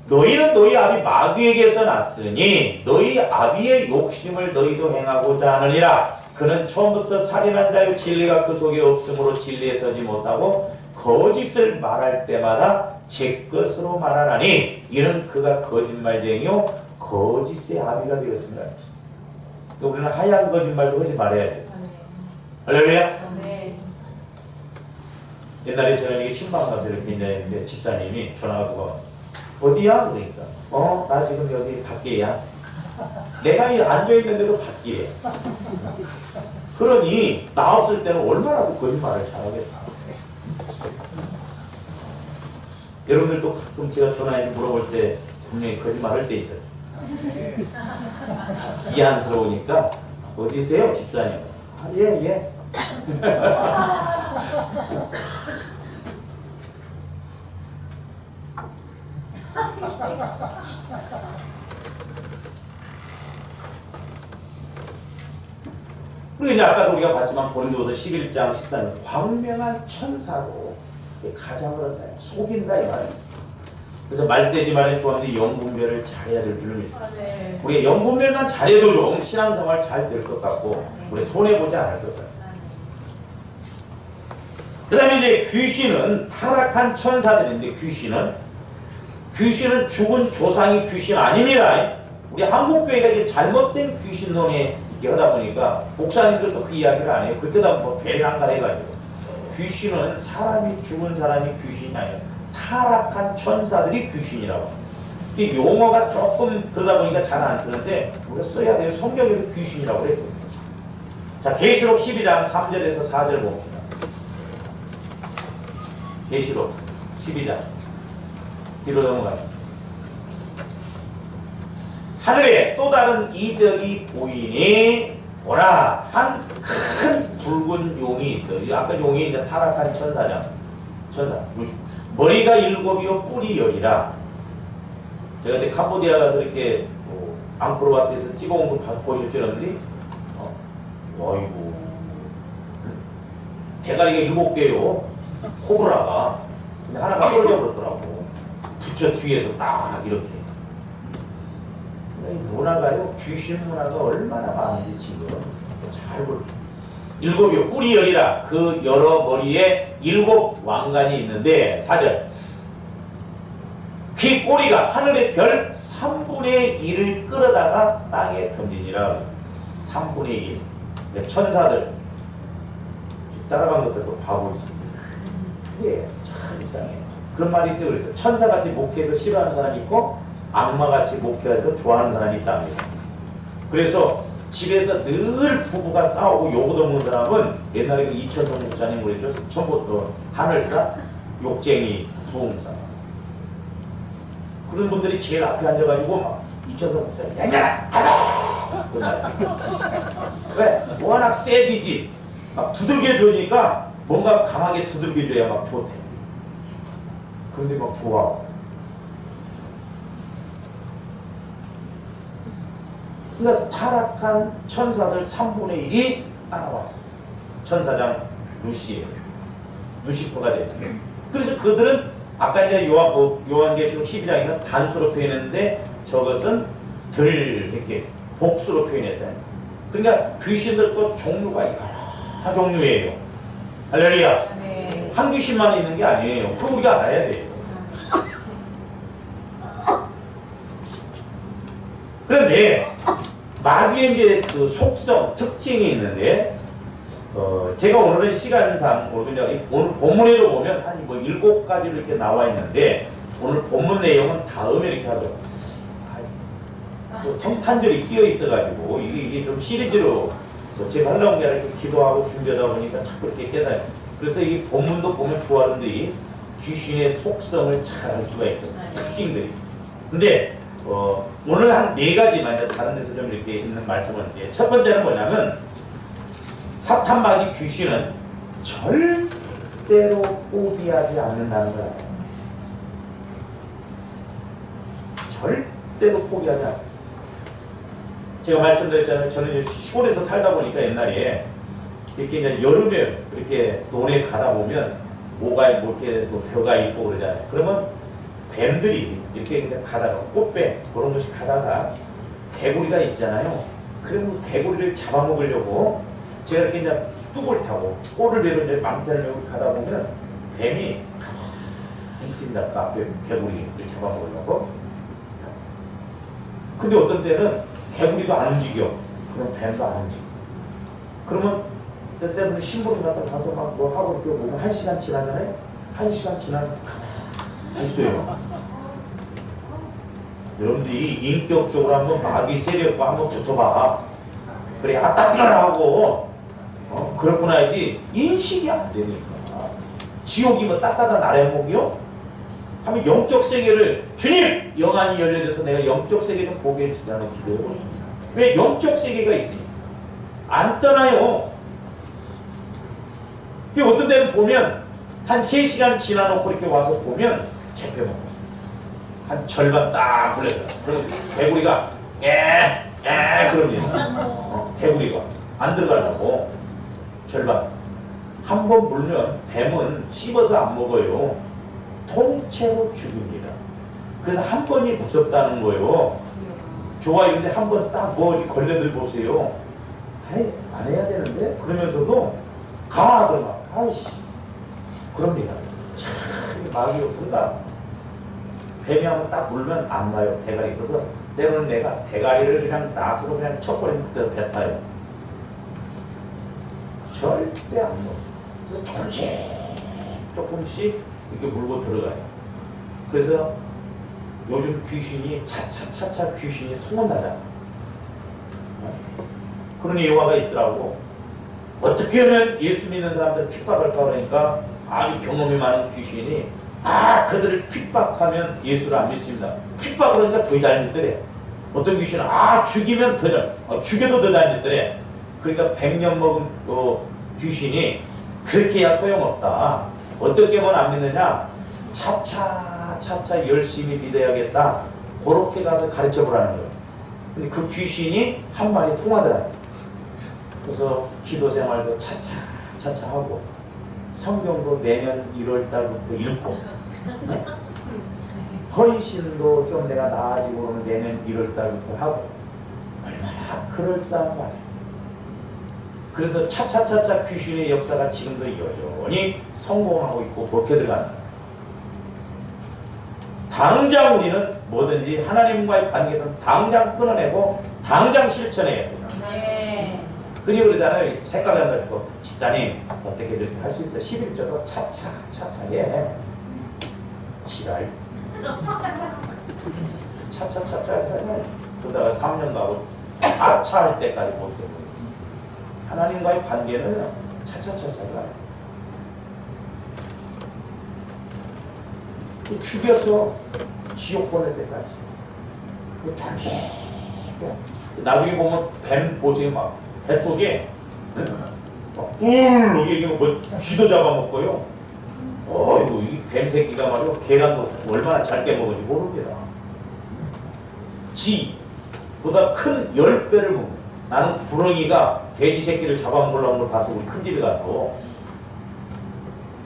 너희는 너희 아비 마귀에게서 났으니 너희 아비의 욕심을 너희도 행하고자 하느니라. 그는 처음부터 살인한 자요 진리가 그 속에 없으므로 진리에 서지 못하고 거짓을 말할 때마다 제 것으로 말하나니 이는 그가 거짓말쟁이요 거짓의 아비가 되었습니다. 우리는 하얀 거짓말도 하지 말아야지. 할렐루야. 옛날에 저녁에 신방 가서 이렇게 있는데 집사님이 전화가 오고 어디야? 그러니까 나 지금 여기 밖에야. 내가 앉아있는데도 밖이래. 그러니 나 없을 때는 얼마나 그 거짓말을 잘하겠다. 여러분들도 가끔 제가 전화해서 물어볼 때 분명히 거짓말할 때 있어요. 이안스러우니까 어디세요 집사님? 예. 그리고 이제 아까도 우리가 봤지만 고린도서 11장 14절 광명한 천사로 가장을 한다. 속인다 이 말이에요. 그래서 말세지 말에 좋아하는데 영분별을 잘해야 될 줄입니다. 우리가 영분별만 잘해도 좀 신앙생활 잘 될 것 같고 우리 손해보지 않을 것 같아요. 그 다음에 이제 귀신은 타락한 천사들인데 귀신은 죽은 조상이 귀신 아닙니다. 우리 한국교회가 이제 잘못된 귀신론에 하다 보니까 목사님들도 그 이야기를 안 해요. 그때다 뭐 배려한가 해가지고 귀신은 죽은 사람이 귀신이 아니에요. 타락한 천사들이 귀신이라고. 이 용어가 조금 그러다 보니까 잘 안 쓰는데 우리가 써야 돼요. 성경에도 귀신이라고 그랬거든요. 자, 계시록 12장 3절에서 4절 봅니다. 계시록 12장 뒤로 넘어가요. 하늘에 또 다른 이적이 보이니 보라 한 큰 붉은 용이 있어요. 아까 용이 이제 타락한 천사. 머리가 7이요 뿔이 10이라. 제가 그때 캄보디아 가서 이렇게 앙코르와트에서 찍어온 거 보셨죠 여러분들이? 어이구 대가리가 7개요. 코브라가. 근데 하나가 떨어져버렸더라고. 부처 뒤에서 딱 이렇게. 이 문화가요, 귀신 문화가 얼마나 많은지 지금 잘 볼게요. 7이요 뿔이 10이라. 그 여러 머리에 7 왕관이 있는데 4절 그 꼬리가 하늘의 별 3분의 1을 끌어다가 땅에 던지니라. 3분의 1 천사들 따라간 것들도 바보지. 그게 참 이상해요. 그런 말이 있어요. 그래서 천사같이 목회도 싫어하는 사람이 있고 악마같이 목회해도 좋아하는 사람이 있답니다. 그래서 집에서 늘 부부가 싸우고 욕얻어먹는 사람은 옛날에 그 이천성 목사님 그랬죠. 처음부터 하늘사, 욕쟁이, 부흥사. 그런 분들이 제일 앞에 앉아가지고 막 이천성 목사님 양양아! 하라! 끝나요. 왜? 워낙 세디지. 막 두들겨 줘니까 뭔가 강하게 두들겨 줘야 막 좋대. 그런데 막 좋아. 그러니까 타락한 천사들 3분의 1이 알아왔어. 천사장 루시에요. 루시퍼가 됐죠. 그래서 그들은 아까 이제 요한계시록 12장에는 단수로 표현했는데 저것은 덜 이렇게 복수로 표현했다. 그러니까 귀신들도 종류가 여러 종류예요. 할렐루야. 네. 한 귀신만 있는 게 아니에요. 그거 우리가 알아야 돼요. 그런데 마귀의 이제 그 속성, 특징이 있는데, 제가 오늘은 시간상, 오늘 본문에도 보면 한 뭐 7가지로 이렇게 나와 있는데, 오늘 본문 내용은 다음에 이렇게 하죠. 또 성탄절이 끼어 있어가지고, 이게 좀 시리즈로, 제가 하려는 게 아니라 이렇게 기도하고 준비하다 보니까 자꾸 이렇게 깨달아요. 그래서 이 본문도 보면 좋아하는데, 이 귀신의 속성을 잘 알 수가 있고, 특징들이. 근데, 오늘 한 4가지만 다른 데서 좀 이렇게 있는 말씀을 할게요. 첫 번째는 뭐냐면 사탄 마귀 귀신은 절대로 포기하지 않는다는 거예요. 절대로 포기하지 않아요. 제가 말씀드렸잖아요. 저는 시골에서 살다 보니까 옛날에 이렇게 이제 여름에 이렇게 논에 가다 보면 뭐가 이렇게 벼가 있고 그러잖아요. 그러면 뱀들이 이렇게 그냥 가다가 꽃뱀 그런 것이 가다가 개구리가 있잖아요. 그러면 개구리를 잡아먹으려고 제가 이렇게 이제 뚝을 타고 꼬를 대로 이제 망태를 메고 가다 보면 뱀이 가만히 있습니다. 그 앞에 개구리를 잡아먹으려고. 근데 어떤 때는 개구리도 안 움직여. 그럼 뱀도 안 움직여. 그러면 때때로는 심부름 갖다 가서 막 뭐 하고 이렇게 보면 1시간 지나잖아요. 1시간 지나면 가만히 있어요. 여러분들이 인격적으로 한번 마귀 세력과 한번 붙어봐. 그래, 아따 뜨거라 하고, 그렇구나 하지, 인식이 안 되니까. 지옥이 뭐 따뜻한 아랫목이요? 하면 영적 세계를, 주님! 영안이 열려져서 내가 영적 세계를 보게 해주시다는 기도해요. 왜 영적 세계가 있으니? 안 떠나요. 그 어떤 데는 보면, 한 3시간 지나놓고 이렇게 와서 보면, 잡혀먹어. 한 절반 딱 불려요. 그러면 개구리가 그럽니다. 개구리가 안 들어가려고 절반. 한 번 물면 뱀은 씹어서 안 먹어요. 통째로 죽입니다. 그래서 한 번이 무섭다는 거예요. 좋아요. 근데 한 번 딱 뭐 걸려들 보세요. 아이, 안 해야 되는데? 그러면서도 가! 그러면 아이씨. 그럽니다. 참 마귀가 fun다. 뱀이 한번 딱 물면 안 나요. 대가리. 그래서 때로는 내가 대가리를 그냥 낫으로 그냥 척거리면 그때 뱉어요. 절대 안 넣었어. 그래서 조금씩 이렇게 물고 들어가요. 그래서 요즘 귀신이 차차차차 귀신이 통한다잖아. 그런 예화가 있더라고. 어떻게 하면 예수 믿는 사람들 핍박할까 그러니까 아주 경험이 많은 귀신이 그들을 핍박하면 예수를 안 믿습니다. 핍박을 하니까 더 잘 믿더래. 어떤 귀신은 죽이면 더 잘, 죽여도 더 잘 믿더래. 그러니까 100년 먹은 귀신이 그렇게 해야 소용없다. 어떻게 하면 안 믿느냐? 차차 열심히 믿어야겠다. 그렇게 가서 가르쳐 보라는 거예요. 근데 그 귀신이 한 마리 통하더라. 그래서 기도 생활도 차차 하고 성경도 내년 1월 달부터 읽고 헌신도 좀 내가 나아지고 그러면 내년 1월 달부터 하고 얼마나 그럴싸한 말이에요. 그래서 차차차차 귀신의 역사가 지금도 여전히 성공하고 있고 복해 들어간다. 당장 우리는 뭐든지 하나님과의 관계에서는 당장 끊어내고 당장 실천해야 된다. 네. 흔히 그러잖아요. 생각이 안 나시고 집사님 어떻게 이렇게 할 수 있어요? 11조도 차차 해. 지랄. 차차 해. 그러다가 3년 가고 아차 할 때까지 못 되고 하나님과의 관계는 차차가 죽여서 지옥 보낼 때까지. 나중에 보면 뱀 보세요. 막 뱃속에 이게 뭐 쥐도 잡아먹고요. 어이구 이 뱀 새끼가 말이야 계란도 얼마나 잘 깨먹은지 모릅니다. 쥐보다 큰 10배를 먹는. 나는 구렁이가 돼지 새끼를 잡아먹으려는 걸 봐서 우리 큰 집에 가서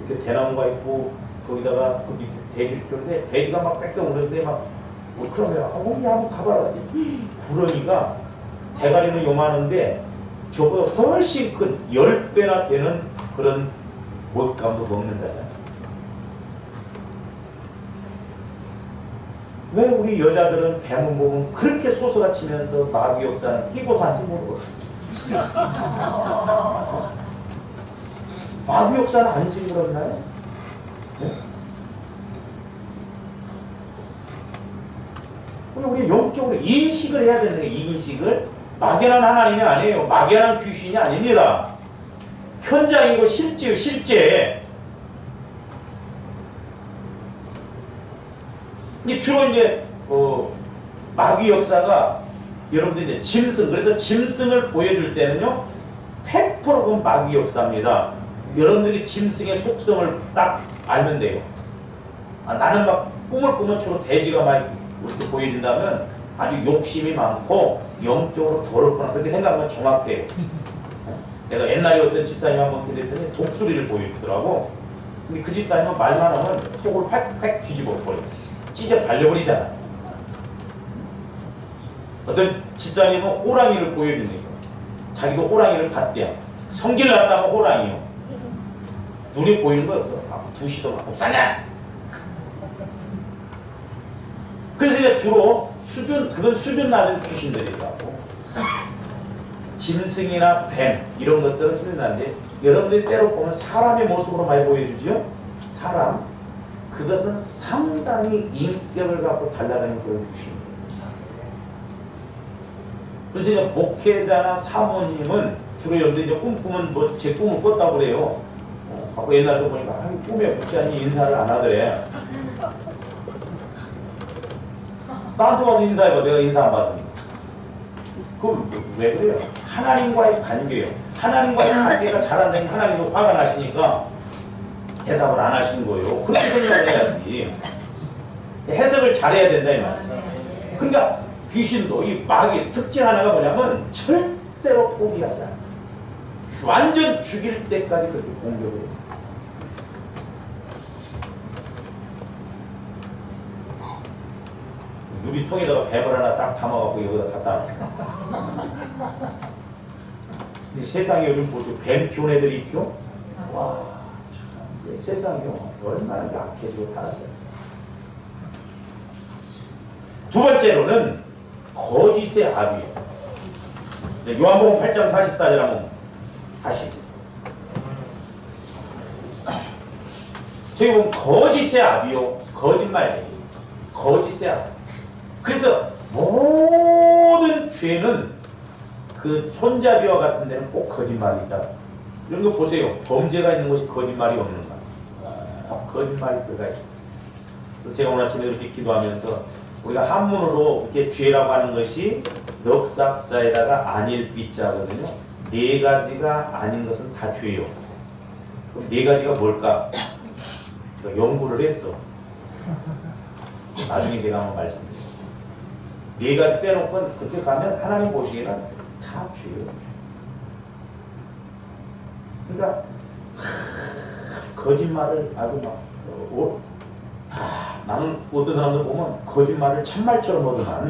이렇게 대나무가 있고 거기다가 그 밑에 돼지를 키우는데 돼지가 막 뺏겨 오는데 막 뭐 그러면 어머니 한번 가봐라. 구렁이가 대가리는 요만한데 저보다 훨씬 큰 10배나 되는 그런 먹잇감도 먹는다. 왜 우리 여자들은 뱀을 보면 그렇게 소스라치면서 마귀 역사는 끼고 사는지 모르거든요. 마귀 역사는 안 징그럽나요? 네? 우리 영적으로 인식을 해야 되는 거예요. 인식을. 막연한 하나님이 아니에요. 막연한 귀신이 아닙니다. 현장이고 실제요. 실제. 이게 주로 이제 마귀 역사가 여러분들 이제 짐승, 그래서 짐승을 보여줄 때는요 100% 마귀 역사입니다. 여러분들이 짐승의 속성을 딱 알면 돼요. 나는 막 꿈을 꾸면 주로 돼지가 막 이렇게 보여진다면 아주 욕심이 많고 영적으로 더럽거나 그렇게 생각하면 정확해요. 내가 옛날에 어떤 집사님 한번 기대했더니 독수리를 보여주더라고. 근데 그 집사님은 말만 하면 속을 팍팍 뒤집어 버려. 찢어 발려버리잖아. 어떤 집사님은 호랑이를 보여주니까 자기도 호랑이를 봤대요. 성질 났다면 호랑이요. 눈에 보이는 거 없어. 두시도 막 없잖아. 그래서 이제 주로 그건 수준 낮은 귀신들이라고. 짐승이나 뱀 이런 것들은 수준 낮은데 여러분들이 때로 보면 사람의 모습으로 많이 보여주지요. 사람. 그것은 상당히 인격을 갖고 달라다니는 그런 귀신이에요. 그래서 이제 목회자나 사모님은 주로 여러분들이 이제 꿈꾸면 뭐 제 꿈을 꿨다고 그래요. 옛날에 보니까 꿈에 목사님이 인사를 안 하더래. 나한테 와서 인사해봐. 내가 인사 안 받으니까. 그럼 왜 그래요? 하나님과의 관계예요. 하나님과의 관계가 잘 안 되면 하나님도 화가 나시니까 대답을 안 하시는 거예요. 그렇게 생각을 해야지. 해석을 잘해야 된다 이 말이죠. 그러니까 귀신도 이 마귀의 특징 하나가 뭐냐면 절대로 포기하지 않아요. 완전 죽일 때까지 그렇게 공격을 해요. 유리통에다가 뱀을 하나 딱 담아갖고 여기다 갖다 놔. 세상에 요즘 보세요. 뱀 키운 애들이 있죠? 와, 참, 세상이요. 얼마나 약해지고 살았어요. 두 번째로는 거짓의 압이에요. 요한복음 8장 44절 한번 다시 읽겠습니다. 저기 보면 거짓의 압이요. 거짓말이에요. 거짓의 압. 그래서 모든 죄는 그 손잡이와 같은 데는 꼭 거짓말이 있다. 이런 거 보세요. 범죄가 있는 곳이 거짓말이 없는가. 거짓말이 들어가 있어요. 그래서 제가 오늘 아침에 이렇게 기도하면서 우리가 한문으로 이렇게 죄라고 하는 것이 넉삭자에다가 안일비자거든요. 네 가지가 아닌 것은 다 죄예요. 그럼 네 가지가 뭘까? 제가 연구를 했어. 나중에 제가 한번 말씀드릴게요. 네 가지 빼놓고 그렇게 가면 하나님 보시기에는 다 죄예요. 그러니까 거짓말을 아주 막 나는 어떤 사람들 보면 거짓말을 참말처럼 얻어난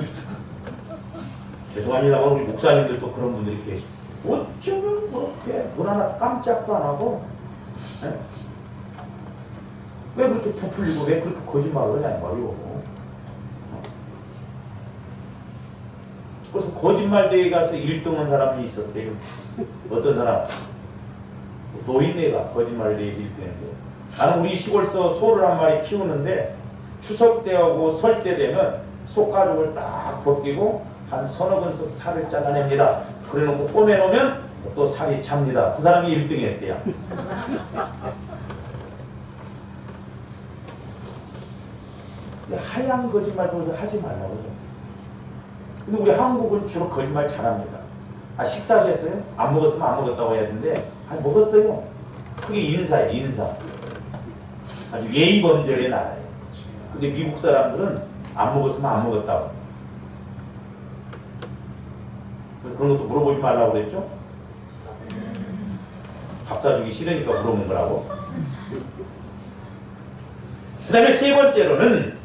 죄송합니다만 우리 목사님들도 그런 분들이 계시고 어쩌면 그렇게 눈 하나 깜짝도 안 하고 네? 왜 그렇게 부풀리고 왜 그렇게 거짓말을 하냐 말이오. 그래서 거짓말대회 가서 1등한 사람이 있었대요. 어떤 사람? 노인네가 거짓말대회에서 1등했는데 나는 우리 시골서 소를 한 마리 키우는데 추석 때하고 설 때 되면 속가죽을 딱 벗기고 한 서너 근석 살을 잘라냅니다. 그래놓고 꼬매놓으면 또 살이 찹니다. 그 사람이 1등 했대요. 하얀 거짓말도 하지 말라고 좀. 근데 우리 한국은 주로 거짓말 잘합니다. 아, 식사하셨어요? 안 먹었으면 안 먹었다고 해야 되는데, 아니, 먹었어요. 그게 인사예요, 인사. 아주 예의범절의 나라예요. 근데 미국 사람들은 안 먹었으면 안 먹었다고. 그런 것도 물어보지 말라고 그랬죠? 밥 사주기 싫으니까 물어보는 거라고. 그 다음에 세 번째로는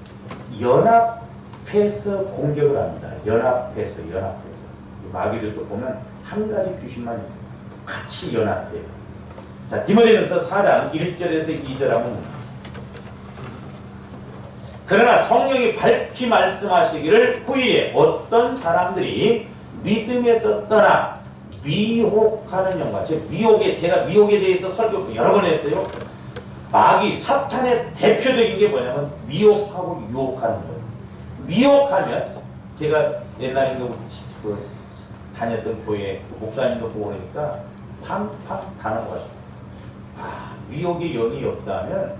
연합해서 공격을 합니다. 연합해서. 마귀들도 보면 한 가지 귀신만 같이 연합해요. 자, 디모데전서 4장 1절에서 2절 하면, 그러나 성령이 밝히 말씀하시기를 후일에 어떤 사람들이 믿음에서 떠나 미혹하는 영과, 제가 미혹에 대해서 설교 여러 번 했어요. 마귀 사탄의 대표적인 게 뭐냐면 미혹하고 유혹하는 거예요. 미혹하면, 제가 옛날에 다녔던 교회 목사님도 보고 그러니까 팡팡 다는 거죠. 아, 미혹의 영이 역사하면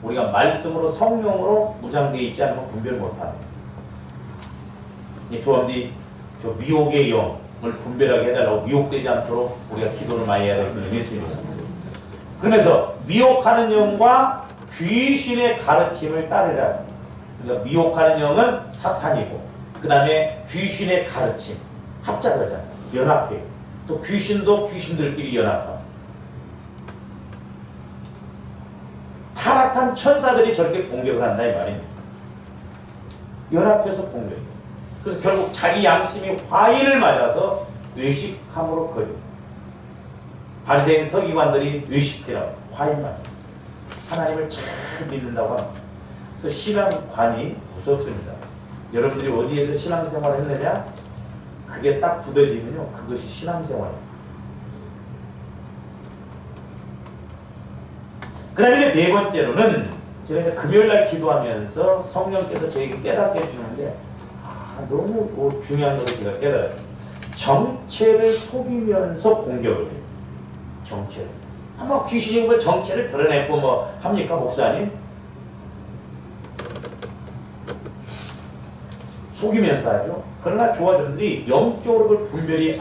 우리가 말씀으로 성령으로 무장되어 있지 않으면 분별 못합니다. 조함디 저 미혹의 영을 분별하게 해달라고, 미혹되지 않도록 우리가 기도를 많이 해야 될 줄을 믿습니다. 그러면서 미혹하는 영과 귀신의 가르침을 따르라. 그러니까 미혹하는 영은 사탄이고, 그 다음에 귀신의 가르침 합작하잖아요. 연합해요. 또 귀신도 귀신들끼리 연합하고, 타락한 천사들이 저렇게 공격을 한다 이 말입니다. 연합해서 공격해요. 그래서 결국 자기 양심이 화인을 맞아서 외식함으로 거듭니다. 바리새인 서기관들이 외식해라고 화인 맞아. 하나님을 잘 믿는다고 합니다. 그래서 신앙관이 무섭습니다. 여러분들이 어디에서 신앙생활을 했느냐? 그게 딱 굳어지면요, 그것이 신앙생활입니다. 그 다음에 네 번째로는, 제가 이제 금요일날 기도하면서 성령께서 저에게 깨닫게 해주는데, 너무 중요한 것을 제가 깨달았어요. 정체를 속이면서 공격을 해요. 정체를. 뭐 귀신이 뭐 정체를 드러내고 뭐 합니까, 목사님? 속이면서 하죠. 그러나 조아들들이 영적으로 그걸 분명하게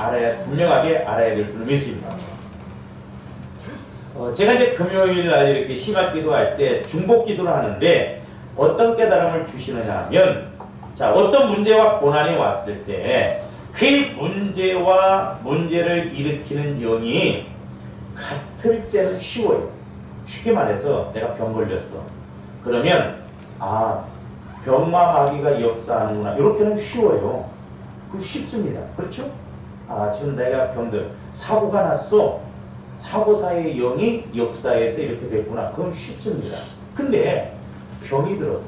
알아야 될 줄 믿습니다. 제가 이제 금요일 날 이렇게 심화 기도할 때 중복 기도를 하는데, 어떤 깨달음을 주시느냐 하면, 자, 어떤 문제와 고난이 왔을 때 그 문제를 일으키는 영이 같을 때는 쉬워요. 쉽게 말해서 내가 병 걸렸어. 그러면 병마 마귀가 역사하는구나. 이렇게는 쉬워요. 그 쉽습니다. 그렇죠? 지금 내가 사고가 났어. 사고사의 영이 역사에서 이렇게 됐구나. 그건 쉽습니다. 근데 병이 들었어.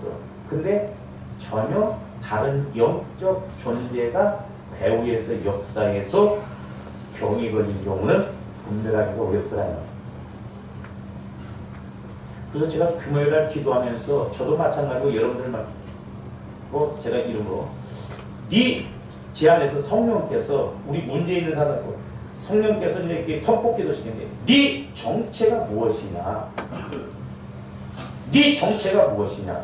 근데 전혀 다른 영적 존재가 배후에서 역사에서 병이 걸린 경우는 분별하기가 어렵더라고요. 그래서 제가 금요일날 기도하면서, 저도 마찬가지고 여러분들만 제가 이름으로 제 안에서 성령께서, 우리 문제 있는 사람, 성령께서 이렇게 선포기도 시켰는데, 네 정체가 무엇이냐? 네 정체가 무엇이냐?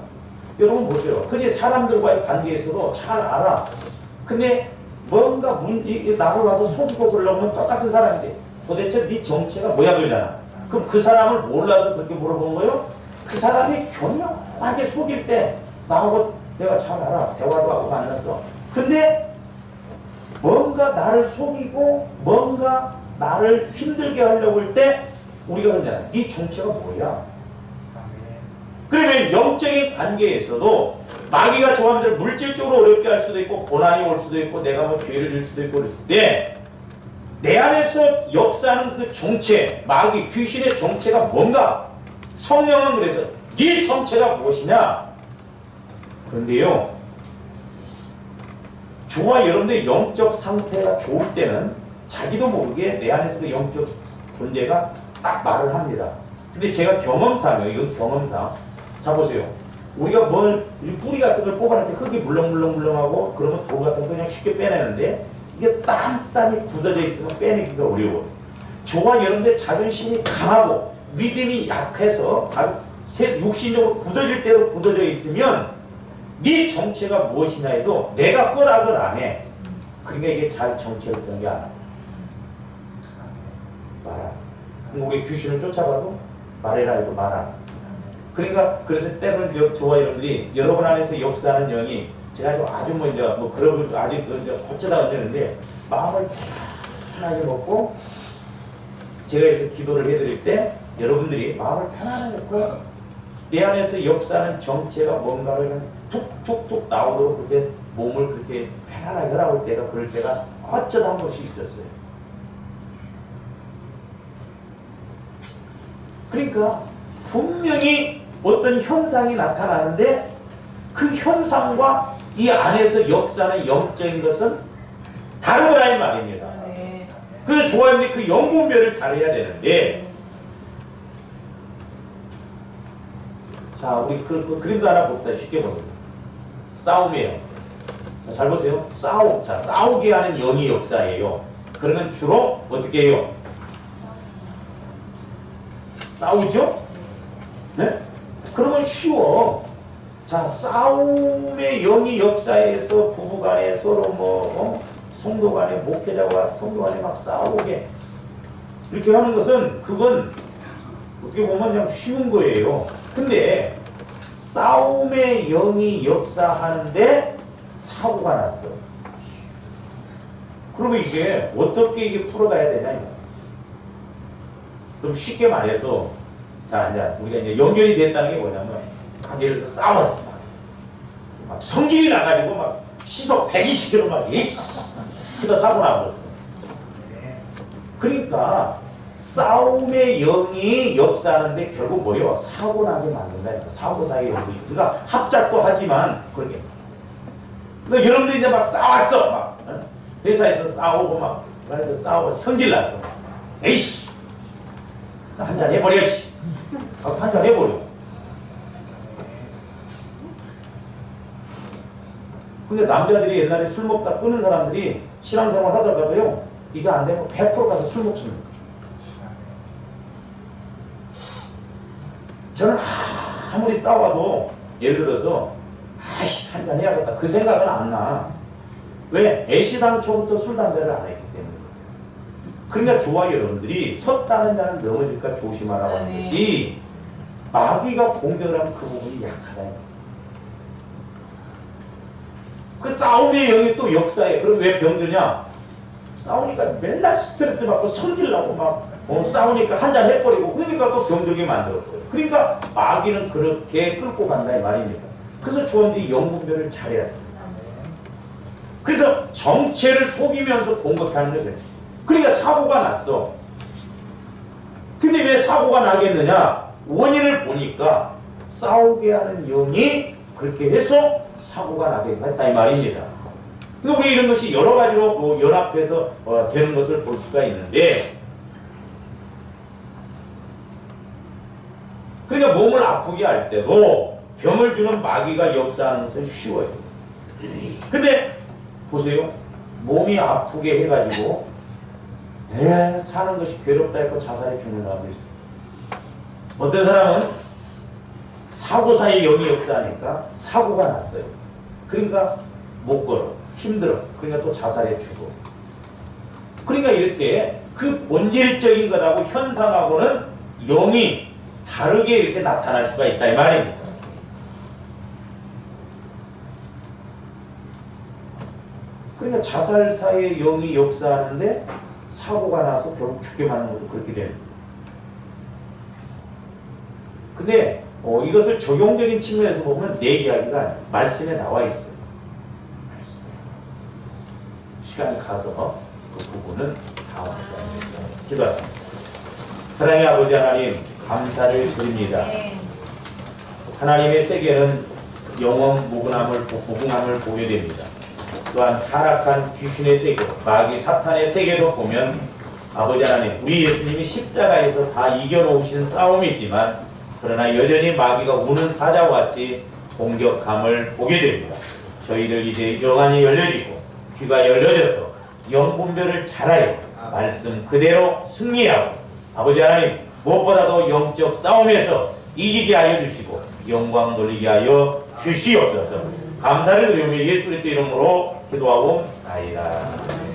여러분 보세요. 그게 사람들과의 관계에서도 잘 알아. 근데 뭔가 나를 와서 속이고 그러려면 똑같은 사람인데, 도대체 네 정체가 뭐야 그러잖아. 그럼 그 사람을 몰라서 그렇게 물어본 거예요? 그 사람이 교묘하게 속일 때 나하고 내가 잘 알아. 대화도 하고 만났어. 근데 뭔가 나를 속이고 뭔가 나를 힘들게 하려고 할 때 우리가 그러잖아. 네 정체가 뭐야? 그러면 영적인 관계에서도 마귀가 저함들을 물질적으로 어렵게 할 수도 있고, 고난이 올 수도 있고, 내가 뭐 죄를 질 수도 있고 그랬을 때, 내 안에서 역사하는 그 정체, 마귀, 귀신의 정체가 뭔가? 성령은 그래서 네 정체가 무엇이냐? 그런데요, 저와 여러분들의 영적 상태가 좋을 때는 자기도 모르게 내 안에서 그 영적 존재가 딱 말을 합니다. 근데 제가 경험상이에요. 이건 경험상. 자 보세요. 우리가 뿌리 같은 걸 뽑아낼 때 흙이 물렁물렁하고 그러면 돌 같은 거 그냥 쉽게 빼내는데, 이게 단단히 굳어져 있으면 빼내기가 어려워요. 저와 여러분들의 자존심이 강하고 믿음이 약해서 육신적으로 굳어질 대로 굳어져 있으면 네 정체가 무엇이냐 해도 내가 허락을 안 해. 그러니까 이게 잘 정체했던 게 아니야. 말아. 한국의 귀신을 쫓아가도 말해라 해도 말아. 그러니까 그래서 때로는 저와 여러분들이 여러분 안에서 역사하는 영이 제가 아주 먼저 뭐 그런 아주 어쩌다 언제는데 마음을 편하게 먹고 제가 이렇게 기도를 해드릴 때 여러분들이 마음을 편안하게 먹고 내 안에서 역사하는 정체가 뭔가를 툭툭툭 나오도록 그렇게 몸을 그렇게 편안하게 하라고 때가 그럴 때가 어쩌다 한 번씩 있었어요. 그러니까 분명히 어떤 현상이 나타나는데 그 현상과 이 안에서 역사하는 영적인 것은 다르더라 이 말입니다. 그래서 좋아하는데 그 영분별을 잘해야 되는데 자 우리 그 그림도 하나 봅시다. 쉽게 보면 싸움이에요. 자, 잘 보세요. 싸우게 하는 영이 역사예요. 그러면 주로 어떻게 해요? 싸우죠? 네? 그러면 쉬워. 자, 싸움의 영이 역사에서 부부간에 서로 성도간에 목회자와 성도간에 막 싸우게 이렇게 하는 것은 그건 어떻게 보면 그냥 쉬운 거예요. 근데 싸움의 영이 역사하는데 사고가 났어. 그러면 이게 어떻게 이게 풀어가야 되냐 이거. 그럼 쉽게 말해서 자 이제 우리가 이제 연결이 됐다는 게 뭐냐면 예를 들어서 싸웠어. 막 성질이 나가지고 막 시속 120km 막 그다 사고 나버렸어. 그러니까 싸움의 영이 역사하는데 결국 뭐예요? 사고 나게 만든다. 사고 사이의 영이. 그러니까 합작도 하지만 그렇게. 그러니까 여러분들이 이제 막 싸웠어. 막 회사에서 싸우고 막 싸우고 성질 나고. 에이씨, 한잔 해버려. 한잔 해버려. 근데 남자들이 옛날에 술 먹다 끊은 사람들이 신앙생활 하다가도요, 이게 안 되면 100% 가서 술 먹습니다. 저는 아무리 싸워도 예를 들어서 아이씨 한잔 해야겠다 그 생각은 안 나. 왜? 애시당초부터 술 담배를 안 했기 때문에. 그러니까 좋아요. 여러분들이 섰다는 자는 넘어질까 조심하라고 하는 것이 마귀가 공격을 하면 그 부분이 약하다. 그 싸움의 영이 또 역사에. 그럼 왜 병드냐? 싸우니까 맨날 스트레스 받고 성질나고 막 싸우니까 한잔 해버리고 그러니까 또 병들게 만들었어요. 그러니까 마귀는 그렇게 끌고 간다 이 말입니다. 그래서 조원들이 영분별을 잘해야 돼요. 그래서 정체를 속이면서 공격하는 거예요. 그러니까 사고가 났어. 근데 왜 사고가 나겠느냐? 원인을 보니까 싸우게 하는 영이 그렇게 해서 사고가 나게 했다 이 말입니다. 그러니까 우리 이런 것이 여러 가지로 연합해서 되는 것을 볼 수가 있는데, 그러니까 몸을 아프게 할 때도 병을 주는 마귀가 역사하는 것은 쉬워요. 근데 보세요. 몸이 아프게 해가지고 사는 것이 괴롭다 했고 자살해 죽는 사람도 있어요. 어떤 사람은 사고사의 영이 역사하니까 사고가 났어요. 그러니까 못 걸어. 힘들어. 그러니까 또 자살해 죽어. 그러니까 이렇게 그 본질적인 것하고 현상하고는 영이 다르게 이렇게 나타날 수가 있다 이 말입니다. 그러니까 자살사의 영이 역사하는데 사고가 나서 결국 죽게 만드는 것도 그렇게 되는 거예요. 근데 이것을 적용적인 측면에서 보면 내 이야기가 말씀에 나와 있어요. 시간이 가서 그 부분은 다음 시간에 기도합니다. 사랑의 아버지 하나님 감사를 드립니다. 하나님의 세계는 영원 무궁함을 보게 됩니다. 또한 타락한 귀신의 세계, 마귀 사탄의 세계도 보면 아버지 하나님 우리 예수님이 십자가에서 다 이겨놓으신 싸움이지만 그러나 여전히 마귀가 우는 사자와 같이 공격함을 보게 됩니다. 저희들 이제 영안이 열려지고 귀가 열려져서 영분별을 잘하여 말씀 그대로 승리하고 아버지 하나님 무엇보다도 영적 싸움에서 이기게 하여 주시고 영광 돌리게 하여 주시옵소서. 감사를 드리며 예수 그리스도 이름으로 기도하고 나이다.